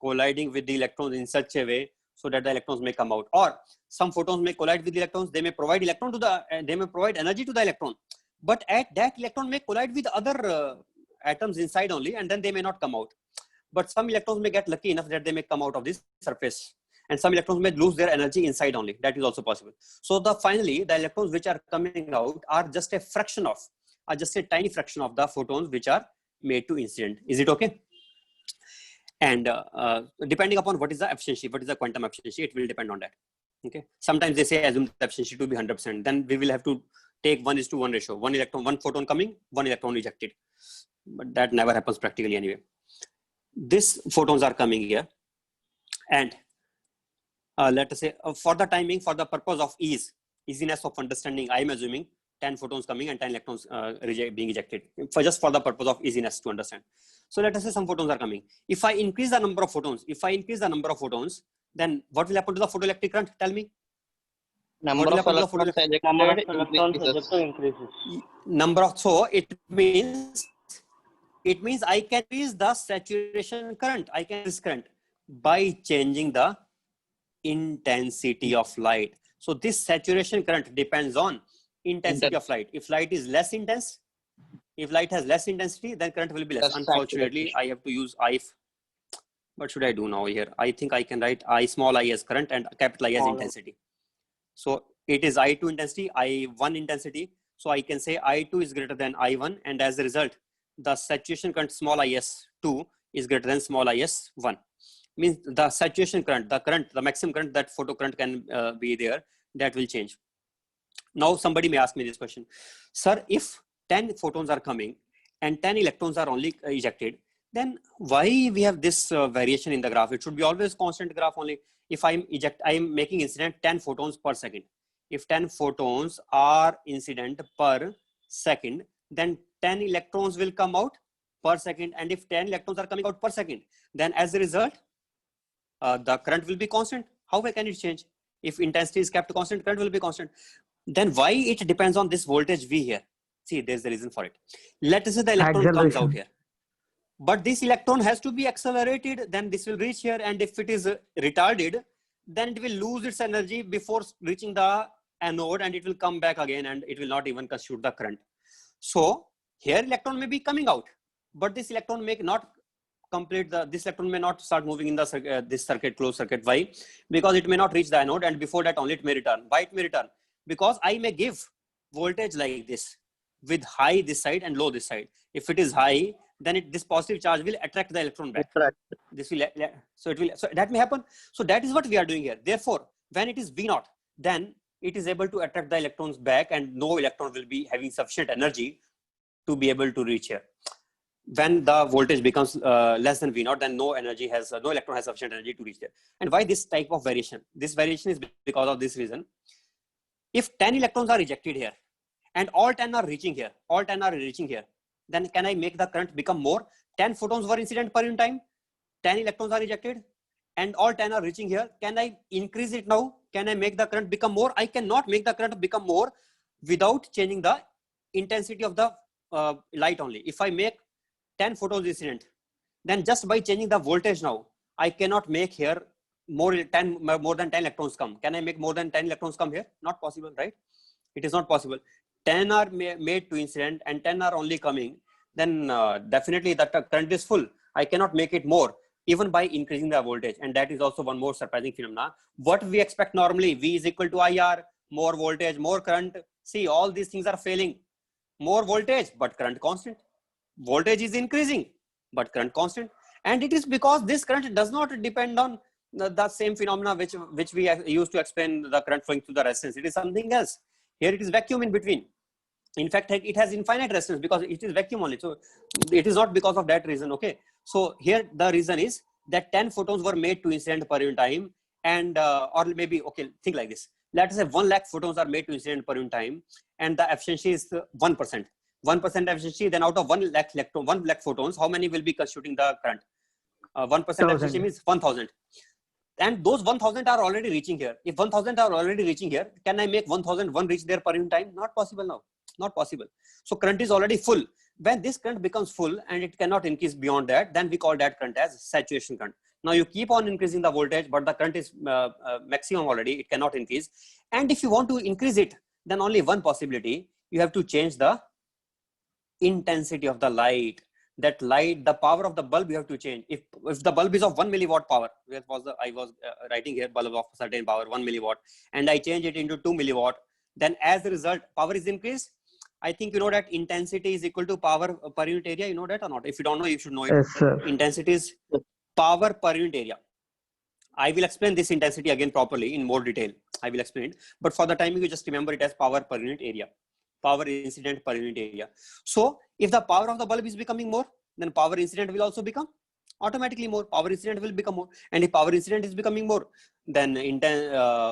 colliding with the electrons in such a way so that the electrons may come out. Or some photons may collide with the electrons. They may provide they may provide energy to the electron, but at that electron may collide with other atoms inside only, and then they may not come out. But some electrons may get lucky enough that they may come out of this surface, and some electrons may lose their energy inside only. That is also possible. So finally, the electrons which are coming out are just a fraction of, just a tiny fraction of the photons which are made to incident. Is it okay? And depending upon what is the efficiency, what is the quantum efficiency, it will depend on that. Okay. Sometimes they say assume the efficiency to be 100%. Then we will have to take 1:1 ratio. One photon coming, one electron ejected. But that never happens practically anyway. These photons are coming here, and let us say for the timing, for the purpose of easiness of understanding, I am assuming 10 photons coming and 10 electrons being ejected, just for the purpose of easiness to understand. So let us say some photons are coming. If I increase the number of photons, then what will happen to the photoelectric current? Tell me. Number of electrons increases. So it means I can increase the saturation current. I can increase current by changing the intensity of light. So this saturation current depends on intensity of light. If light is less intense, if light has less intensity, then current will be less. Unfortunately, I have to use I. What should I do now here? I think I can write I small I as current and capital I as intensity. So it is I2 intensity, I1 intensity. So I can say I2 is greater than I1, and as a result, the saturation current small is2 is greater than small is1. Means the saturation current, the maximum current that photo current can be there, that will change. Now somebody may ask me this question, sir, if 10 photons are coming and 10 electrons are only ejected, then why we have this variation in the graph? It should be always constant graph only. If I am making incident 10 photons per second. If 10 photons are incident per second, then 10 electrons will come out per second. And if 10 electrons are coming out per second, then as a result, the current will be constant. How can it change? If intensity is kept constant, current will be constant. Then why it depends on this voltage V here? See, there's the reason for it. Let us say the electron comes out here. But this electron has to be accelerated, then this will reach here. And if it is retarded, then it will lose its energy before reaching the anode, and it will come back again, and it will not even constitute the current. So here electron may be coming out, but this electron may not complete this electron may not start moving in the this circuit, closed circuit. Why? Because it may not reach the anode, and before that only it may return. Why it may return? Because I may give voltage like this with high this side and low this side. If it is high, then this positive charge will attract the electron back. This will, so that may happen. So that is what we are doing here. Therefore, when it is V naught, then it is able to attract the electrons back, and no electron will be having sufficient energy to be able to reach here. When the voltage becomes less than V naught, then no electron has sufficient energy to reach there. And why this type of variation? This variation is because of this reason. If 10 electrons are ejected here and all 10 are reaching here, then can I make the current become more? 10 photons were incident per unit time, 10 electrons are ejected, and all 10 are reaching here. Can I increase it now? Can I make the current become more? I cannot make the current become more without changing the intensity of the light only. If I make 10 photons incident, then just by changing the voltage now, I cannot make here more than 10 electrons come. Can I make more than 10 electrons come here? Not possible, right? It is not possible. 10 are made to incident and 10 are only coming. Then definitely the current is full. I cannot make it more even by increasing the voltage. And that is also one more surprising phenomena. What we expect normally, V is equal to IR, more voltage, more current. See, all these things are failing. More voltage, but current constant. Voltage is increasing, but current constant. And it is because this current does not depend on the same phenomena which we used to explain the current flowing through the resistance. It is something else. Here it is vacuum in between. In fact, it has infinite resistance because it is vacuum only. So it is not because of that reason. Okay. So here the reason is that 10 photons were made to incident per unit time, and or maybe, okay, think like this. Let us say 1 lakh photons are made to incident per unit time, and the efficiency is 1%. 1% efficiency, then out of 1 lakh photons, how many will be constituting the current? 1% efficiency means 1000. And those 1000 are already reaching here. If 1000 are already reaching here, can I make 1001 reach there per unit time? Not possible now. Not possible. So current is already full. When this current becomes full and it cannot increase beyond that, then we call that current as saturation current. Now you keep on increasing the voltage, but the current is maximum already. It cannot increase. And if you want to increase it, then only one possibility. You have to change the intensity of the light. That light, the power of the bulb, you have to change. If the bulb is of 1 milliwatt power, I was writing here bulb of certain power 1 milliwatt, and I change it into 2 milliwatt, then as a result, power is increased. I think you know that intensity is equal to power per unit area. You know that or not? If you don't know, you should know it. Yes, sir. Intensity is power per unit area. I will explain this intensity again properly in more detail. I will explain it. But for the time, you just remember it as power per unit area. Power incident per unit area. So if the power of the bulb is becoming more, then power incident will also become automatically more. Power incident will become more. And if power incident is becoming more, then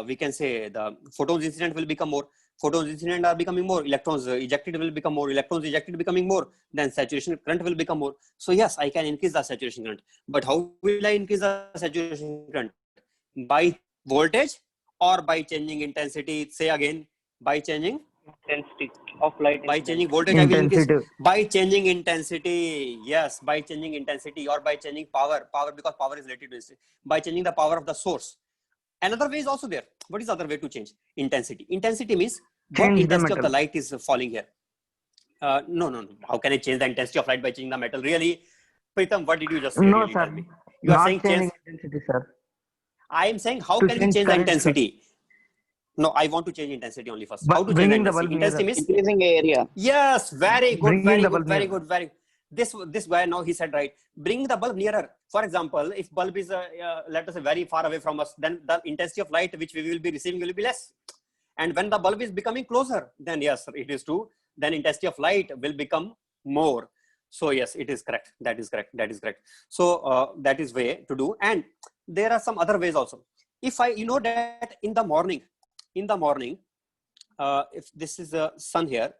we can say the photons incident will become more. Photons incident are becoming more. Electrons ejected will become more. Electrons ejected becoming more. Then saturation current will become more. So yes, I can increase the saturation current. But how will I increase the saturation current? By voltage or by changing intensity? Say again, by changing Intensity of light. by changing voltage, I will increase. Intensity. By changing intensity, yes, by changing intensity, or by changing power because power is related to this. By changing the power of the source. Another way is also there. What is the other way to change intensity? Intensity means what Change the intensity of the metal. light is falling here. No. How can I change the intensity of light by changing the metal? Really, Pritam, what did you just say? No, Really, sir. tell me. You are Not saying changing change. intensity, sir. I am saying how To can we change change the current, sir. intensity? No, I want to change intensity only first. But How to change the bringing the intensity? bulb Intensity nearer. means Increasing area. yes, very good, Bringing very the good, bulb very nearer. good, very. This guy now he said right. Bring the bulb nearer. For example, if bulb is let us say very far away from us, then the intensity of light which we will be receiving will be less. And when the bulb is becoming closer, then yes, it is true. Then intensity of light will become more. So yes, it is correct. That is correct. That is correct. So that is way to do. And there are some other ways also. If you know that in the morning, if this is the sun here,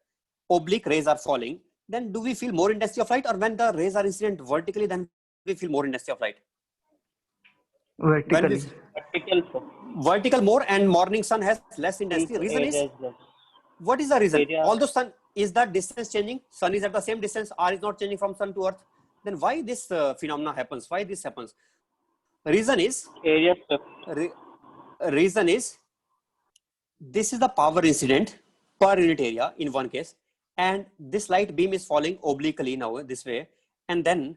oblique rays are falling, then do we feel more intensity of light, or when the rays are incident vertically, then we feel more intensity of light? When Vertically. Vertical. vertical more, and morning sun has less intensity. Reason is, what is the reason? Area. Although sun is the distance changing, sun is at the same distance, R is not changing from sun to earth, then why this phenomena happens? Why this happens? Reason is, Area. reason is, this is the power incident per unit area in one case, and this light beam is falling obliquely now this way, and then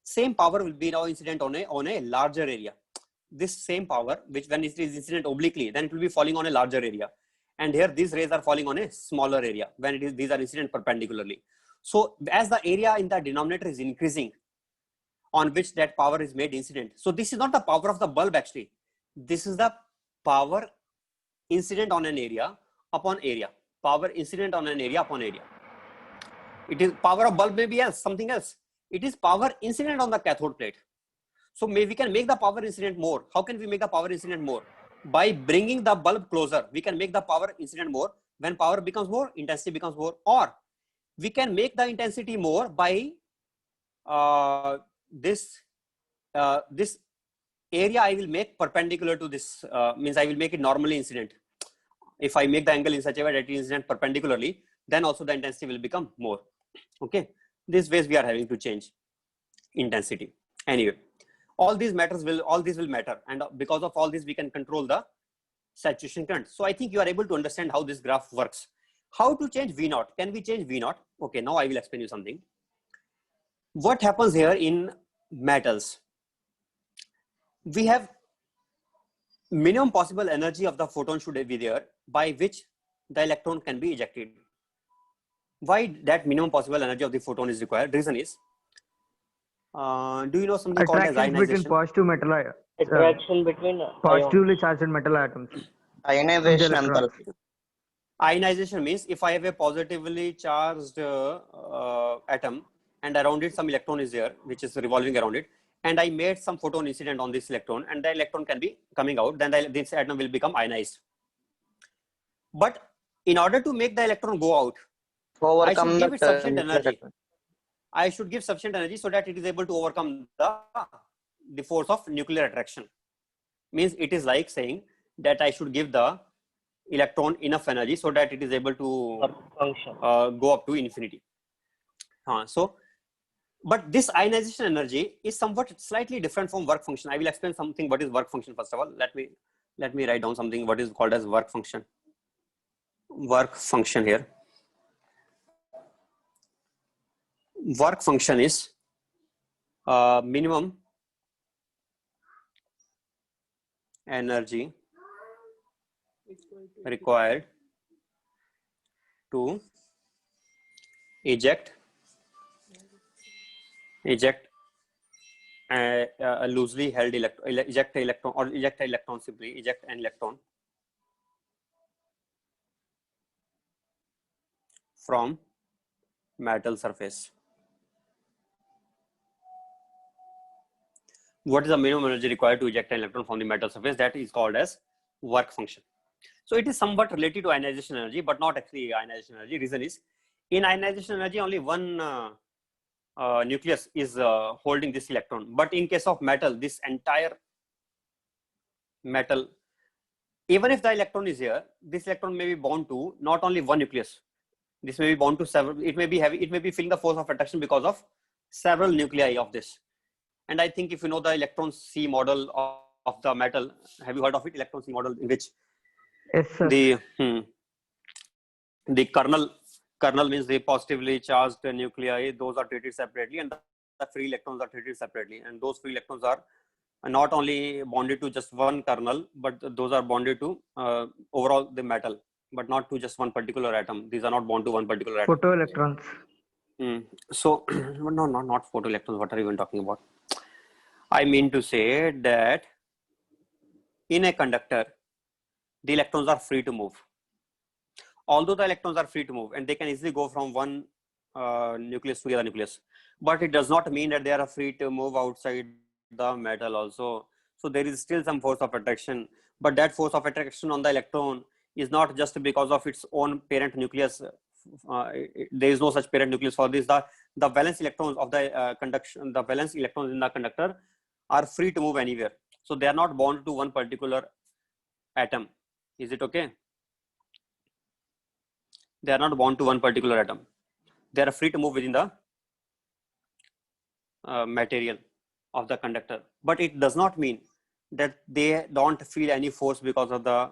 same power will be now incident on a larger area. This same power, which when it is incident obliquely, then it will be falling on a larger area. And here these rays are falling on a smaller area when these are incident perpendicularly. So as the area in the denominator is increasing, on which that power is made incident. So this is not the power of the bulb actually. This is the power incident on an area upon area. Power incident on an area upon area. It is power of bulb, maybe else, something else. It is power incident on the cathode plate. So maybe we can make the power incident more. How can we make the power incident more? By bringing the bulb closer, we can make the power incident more. When power becomes more, intensity becomes more. Or we can make the intensity more by this area I will make perpendicular to this, means I will make it normally incident. If I make the angle in such a way that it is incident perpendicularly, then also the intensity will become more. Okay, this ways we are having to change intensity. Anyway, all these will matter, and because of all this we can control the saturation current. So I think you are able to understand how this graph works. How to change V0? Can we change V0? Okay, now I will explain you something. What happens here in metals? We have minimum possible energy of the photon should be there, by which the electron can be ejected. Why that minimum possible energy of the photon is required? Reason is, do you know something called as Attractions between ionization? positive metal Attraction between positively charged metal atoms. Ionization Electrons. enthalpy. Ionization means if I have a positively charged atom and around it some electron is there which is revolving around it, and I made some photon incident on this electron, and the electron can be coming out, then this atom will become ionized. But in order to make the electron go out, I should give it sufficient energy. I should give sufficient energy so that it is able to overcome the force of nuclear attraction. Means it is like saying that I should give the electron enough energy so that it is able to go up to infinity. But this ionization energy is somewhat slightly different from work function. I will explain something what is work function first of all. Let me write down something what is called as work function. Work function here. Work function is minimum energy required to eject a loosely held electron, eject an electron simply, eject an electron from metal surface. What is the minimum energy required to eject an electron from the metal surface? That is called as work function. So it is somewhat related to ionization energy, but not actually ionization energy. Reason is, in ionization energy, only one nucleus is holding this electron. But in case of metal, this entire metal, even if the electron is here, this electron may be bound to not only one nucleus. This may be bound to several. It may be heavy. It may be feeling the force of attraction because of several nuclei of this. And I think if you know the electron C model of the metal, have you heard of it? Electron C model, in which Yes, sir. the kernel means the positively charged nuclei, those are treated separately, and the free electrons are treated separately. And those free electrons are not only bonded to just one kernel, but those are bonded to overall the metal, but not to just one particular atom. These are not bound to one particular atom. Photoelectrons. So no, not photoelectrons. What are you even talking about? I mean to say that in a conductor, the electrons are free to move. Although the electrons are free to move and they can easily go from one nucleus to the other nucleus, but it does not mean that they are free to move outside the metal also. So there is still some force of attraction, but that force of attraction on the electron is not just because of its own parent nucleus. There is no such parent nucleus for this. The valence electrons of the conduction, the valence electrons in the conductor are free to move anywhere. So they are not bound to one particular atom. Is it okay? They are not bound to one particular atom. They are free to move within the material of the conductor. But it does not mean that they don't feel any force because of the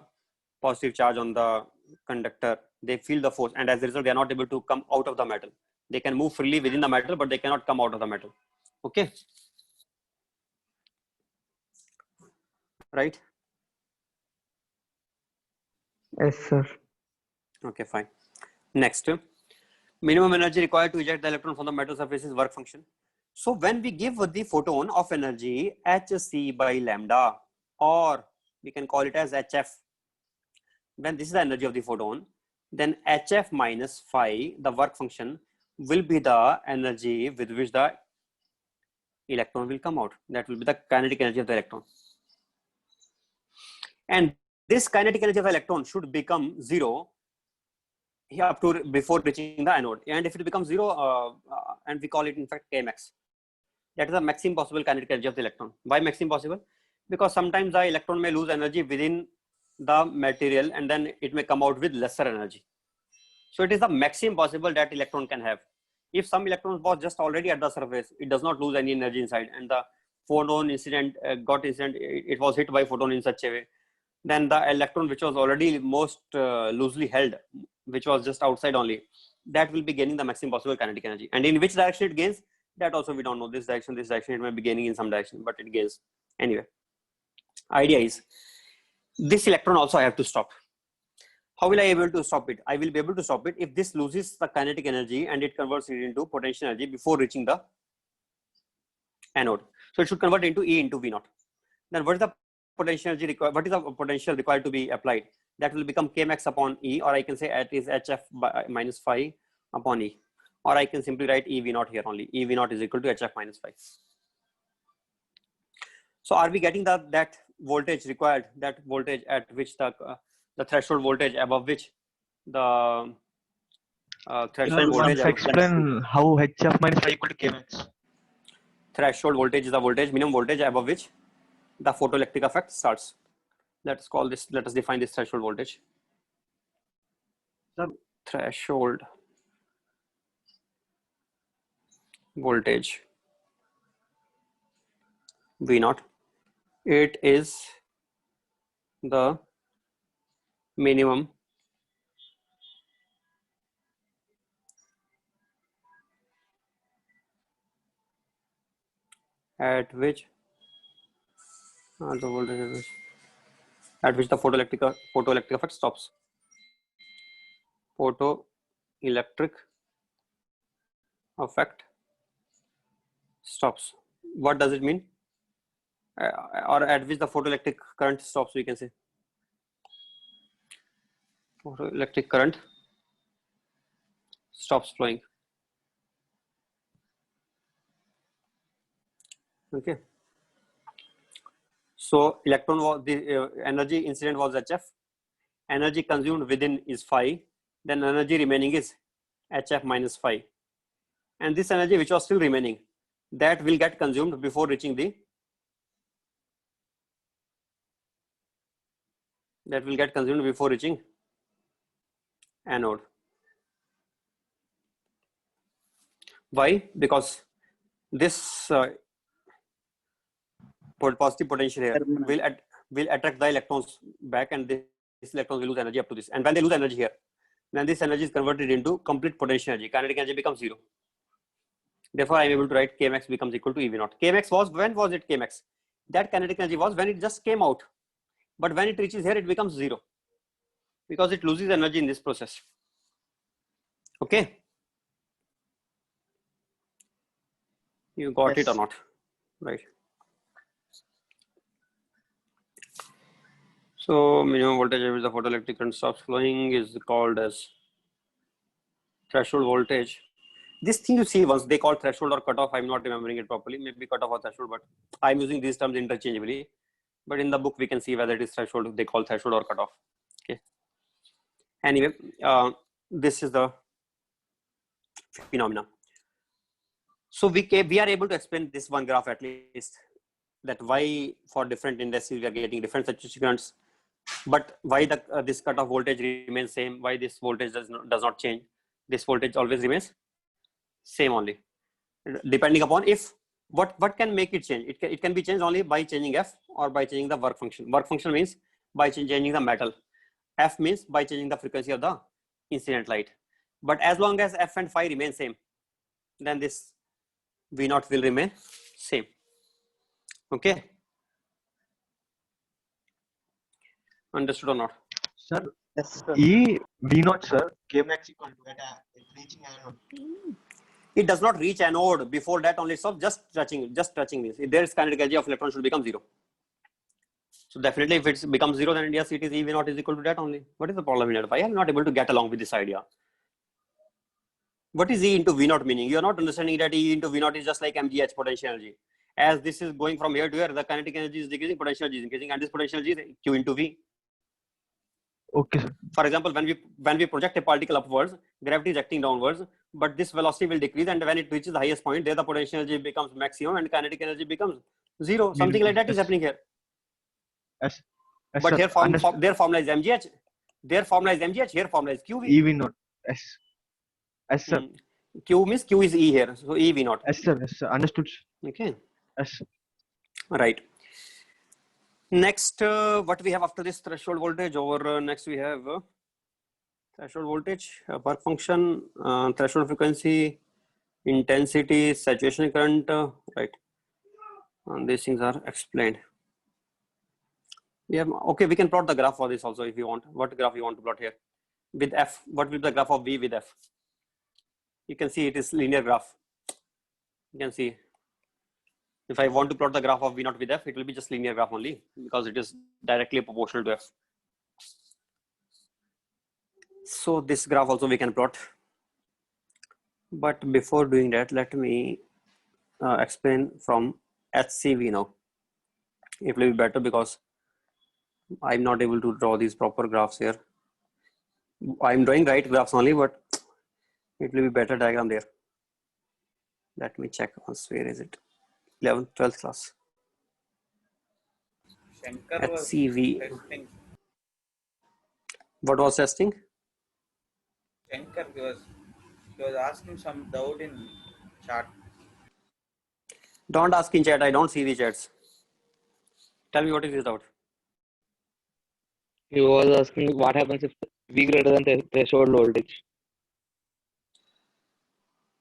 positive charge on the conductor. They feel the force, and as a result, they are not able to come out of the metal. They can move freely within the metal, but they cannot come out of the metal. Okay. Right? Yes, sir. Okay, fine. Next, minimum energy required to eject the electron from the metal surface is work function. So when we give the photon of energy hc by lambda, or we can call it as hf, when this is the energy of the photon, then hf minus phi, the work function, will be the energy with which the electron will come out. That will be the kinetic energy of the electron. And this kinetic energy of the electron should become 0 up to before reaching the anode. And if it becomes 0, and we call it in fact kmax, that is the maximum possible kinetic energy of the electron. Why maximum possible? Because sometimes the electron may lose energy within the material and then it may come out with lesser energy. So it is the maximum possible that electron can have. If some electrons was just already at the surface, it does not lose any energy inside, and the photon incident it was hit by photon in such a way, then the electron which was already most loosely held, which was just outside only, that will be gaining the maximum possible kinetic energy. And in which direction it gains, that also we don't know. This direction, it may be gaining in some direction, but it gains anyway. Idea is, this electron also I have to stop. How will I be able to stop it? I will be able to stop it if this loses the kinetic energy and it converts it into potential energy before reaching the anode. So it should convert into E into V naught. Then what is the potential energy required? What is the potential required to be applied? That will become Kmax upon E, or I can say it is HF minus phi upon E, or I can simply write EV naught here only. EV naught is equal to HF minus phi. So are we getting that voltage required? That voltage at which the threshold voltage above which the threshold voltage. Explain how HF minus phi equal to Kmax. Threshold voltage is the voltage, minimum voltage above which the photoelectric effect starts. Let's call this, let us define this threshold voltage. The threshold voltage V naught, it is the minimum at which the voltage at which the photoelectric effect stops. Photoelectric effect stops. What does it mean? Or at which the photoelectric current stops, we can say. Photoelectric current stops flowing. Okay. So electron was the energy incident was HF, energy consumed within is phi, then energy remaining is HF minus phi, and this energy which was still remaining, that will get consumed before reaching the anode. Why? Because this positive potential here will attract the electrons back, and this electrons will lose energy up to this. And when they lose energy here, then this energy is converted into complete potential energy. Kinetic energy becomes 0. Therefore, I am able to write Kmax becomes equal to EV naught. Kmax was, when was it Kmax? That kinetic energy was when it just came out. But when it reaches here, it becomes 0. Because it loses energy in this process. Okay. You got it or not? Right. So minimum voltage at which the photoelectric current stops flowing is called as threshold voltage. This thing you see once, they call threshold or cutoff. I'm not remembering it properly. Maybe cutoff or threshold, but I'm using these terms interchangeably. But in the book, we can see whether it is threshold, they call threshold or cutoff. Okay. Anyway, this is the phenomena. So we are able to explain this one graph at least, that why for different indices we are getting different saturation currents, but why this cutoff voltage remains same, why this voltage does not change. This voltage always remains same only, depending upon if what can make it change. It can be changed only by changing F or by changing the work function. Work function means by changing the metal. F means by changing the frequency of the incident light. But as long as F and phi remain same, then this V naught will remain same. Okay. Understood or not? Sir, Yes, sir. E V0, sir. K max equal to. At reaching anode. It does not reach anode. Before that only itself, just touching means if there is kinetic energy of electron should become 0. So definitely if it becomes 0, then yes, it is E V0 is equal to that only. What is the problem in that? Why are you not able to get along with this idea? What is E into V0 meaning? You are not understanding that E into V0 is just like mgh potential energy. As this is going from here to here, the kinetic energy is decreasing, potential energy is increasing, and this potential energy is Q into V. Okay, sir. For example, when we project a particle upwards, gravity is acting downwards, but this velocity will decrease, and when it reaches the highest point, there the potential energy becomes maximum and kinetic energy becomes 0. Something like that is happening here. Yes. Yes, But sir. here their formula is mgh. Their formula is mgh. Here formula is qv. E V0. Yes. Yes, sir. Q means Q is E here, so E V0. Yes, sir. Yes, sir. Understood. Okay. Yes. Right. Next, what we have after this threshold voltage, or next we have threshold voltage, work function, threshold frequency, intensity, saturation current, right? And these things are explained. We have, okay, we can plot the graph for this also if you want. What graph you want to plot here? With F, what will be the graph of V with F? You can see it is linear graph. You can see. If I want to plot the graph of V0 with F, it will be just linear graph only because it is directly proportional to F. So this graph also we can plot. But before doing that, let me explain from HCV now. It will be better because I'm not able to draw these proper graphs here. I'm drawing right graphs only, but it will be better diagram there. Let me check once. Where is it? 11th, 12th class. Shankar was HCV. testing. What was testing? Shankar he was asking some doubt in chat. Don't ask in chat. I don't see the chats. Tell me what is this doubt. He was asking what happens if V greater than the threshold voltage.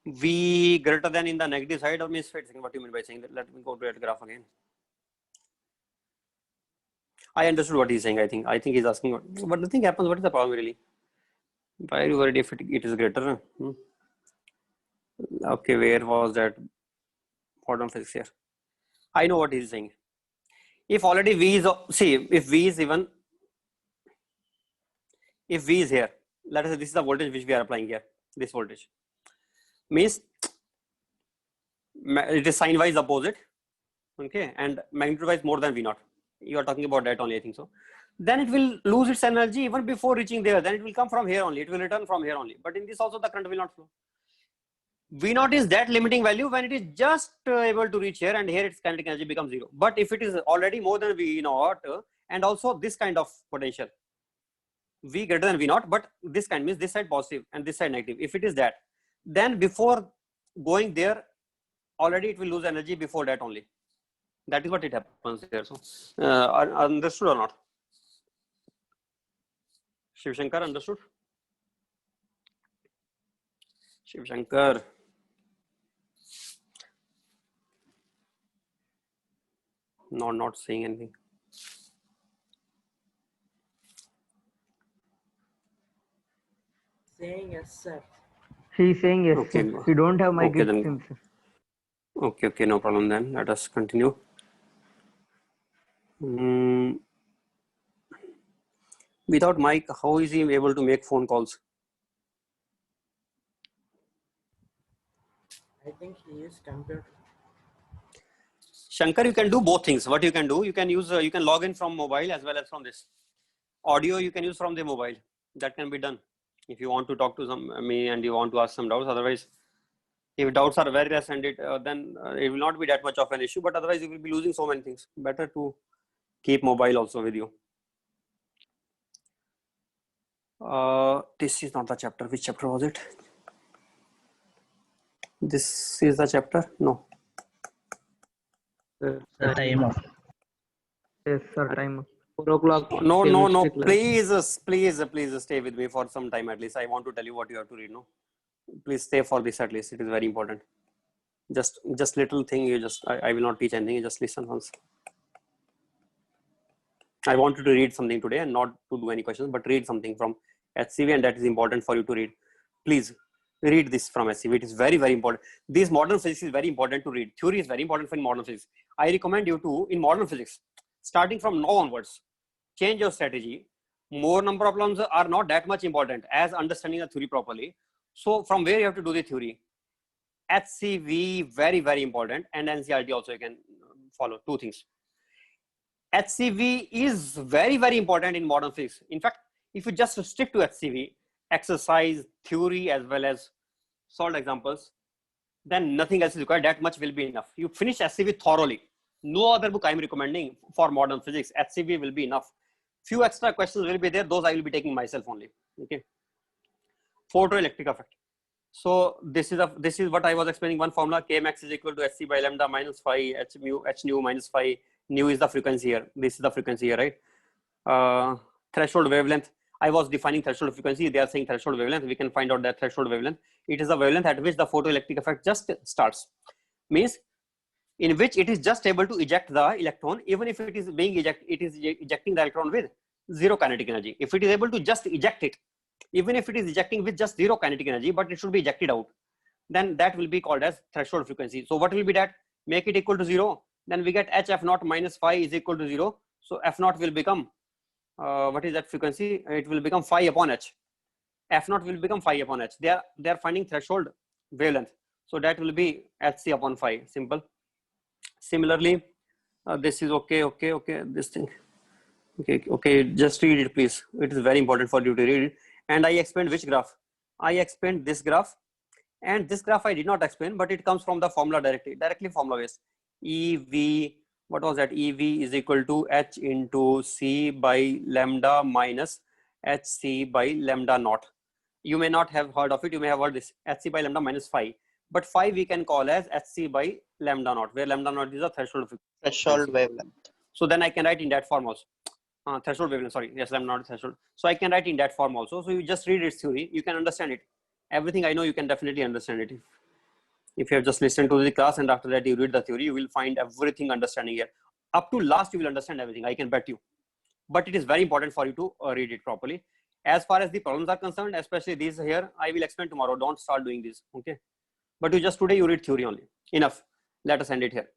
V greater than in the negative side or means what do you mean by saying that? Let me go to that graph again. I understood what he's saying. I think he's asking what nothing happens. What is the problem really? Why are you worried if it is greater? Okay, where was that bottom physics here? I know what he's saying. If already V is, see, if V is even, if V is here, let us say this is the voltage which we are applying here, this voltage. Means it is sign wise opposite, okay, and magnitude wise more than V0. You are talking about that only, I think so. Then it will lose its energy even before reaching there. Then it will come from here only. It will return from here only. But in this also the current will not flow. V0 is that limiting value when it is just able to reach here, and here its kinetic energy becomes 0. But if it is already more than V0 and also this kind of potential, V greater than V0, but this kind means this side positive and this side negative. If it is that, then before going there, already it will lose energy before that only. That is what it happens here. So, understood or not? Shiv Shankar, understood? Shiv Shankar. No, not saying anything. Saying yes, sir. He's saying yes, Okay. sir. You don't have mic, Okay, it then. seems, sir. Okay, no problem then. Let us continue. Without mic, how is he able to make phone calls? I think he is computer. Shankar, you can do both things. What you can do, you can use, you can log in from mobile as well as from this. Audio you can use from the mobile. That can be done. If you want to talk to me and you want to ask some doubts, otherwise, if doubts are very less and then it will not be that much of an issue, but otherwise you will be losing so many things. Better to keep mobile also with you. This is not the chapter. Which chapter was it? This is the chapter? No. Time up. Yes, sir. Time up. 4 o'clock. No. chemistry class. Please stay with me for some time at least. I want to tell you what you have to read. No, please stay for this at least. It is very important. Just little thing. I will not teach anything. You just listen once. I want you to read something today and not to do any questions, but read something from HCV, and that is important for you to read. Please read this from HCV. It is very, very important. This modern physics is very important to read. Theory is very important for modern physics. I recommend you to, in modern physics, starting from now onwards, change your strategy. More number of problems are not that much important as understanding the theory properly. So from where you have to do the theory? HCV, very, very important, and NCERT also you can follow. Two things. HCV is very, very important in modern physics. In fact, if you just stick to HCV, exercise, theory, as well as solved examples, then nothing else is required. That much will be enough. You finish HCV thoroughly. No other book I am recommending for modern physics. HCV will be enough. Few extra questions will be there. Those I will be taking myself only. Okay. Photoelectric effect. So this is what I was explaining. One formula: Kmax is equal to Hc by lambda minus phi h nu minus phi. Nu is the frequency here. This is the frequency here, right? Threshold wavelength. I was defining threshold frequency. They are saying threshold wavelength. We can find out that threshold wavelength. It is the wavelength at which the photoelectric effect just starts. Means in which it is just able to eject the electron, even if it is being ejecting the electron with zero kinetic energy. If it is able to just eject it, even if it is ejecting with just zero kinetic energy, but it should be ejected out, then that will be called as threshold frequency. So what will be that? Make it equal to 0. Then we get h f naught minus phi is equal to 0. So f naught will become, what is that frequency? It will become phi upon h. F naught will become phi upon h. They are finding threshold wavelength. So that will be hc upon phi. Simple. Similarly, this is okay. This thing. Okay. Just read it, please. It is very important for you to read it. And I explained which graph? I explained this graph, and this graph I did not explain, but it comes from the formula directly formula based. EV, what was that? EV is equal to H into C by lambda minus HC by lambda naught. You may not have heard of it. You may have heard this HC by lambda minus phi, but phi we can call as HC by lambda naught, where lambda naught is a Threshold wavelength. So then I can write in that form also. Threshold wavelength, sorry, yes, I'm not threshold. So I can write in that form also. So you just read its theory, you can understand it. Everything I know, you can definitely understand it. If you have just listened to the class and after that you read the theory, you will find everything understanding here. Up to last, you will understand everything, I can bet you. But it is very important for you to read it properly. As far as the problems are concerned, especially these here, I will explain tomorrow. Don't start doing this, okay? But you just today, you read theory only. Enough. Let us end it here.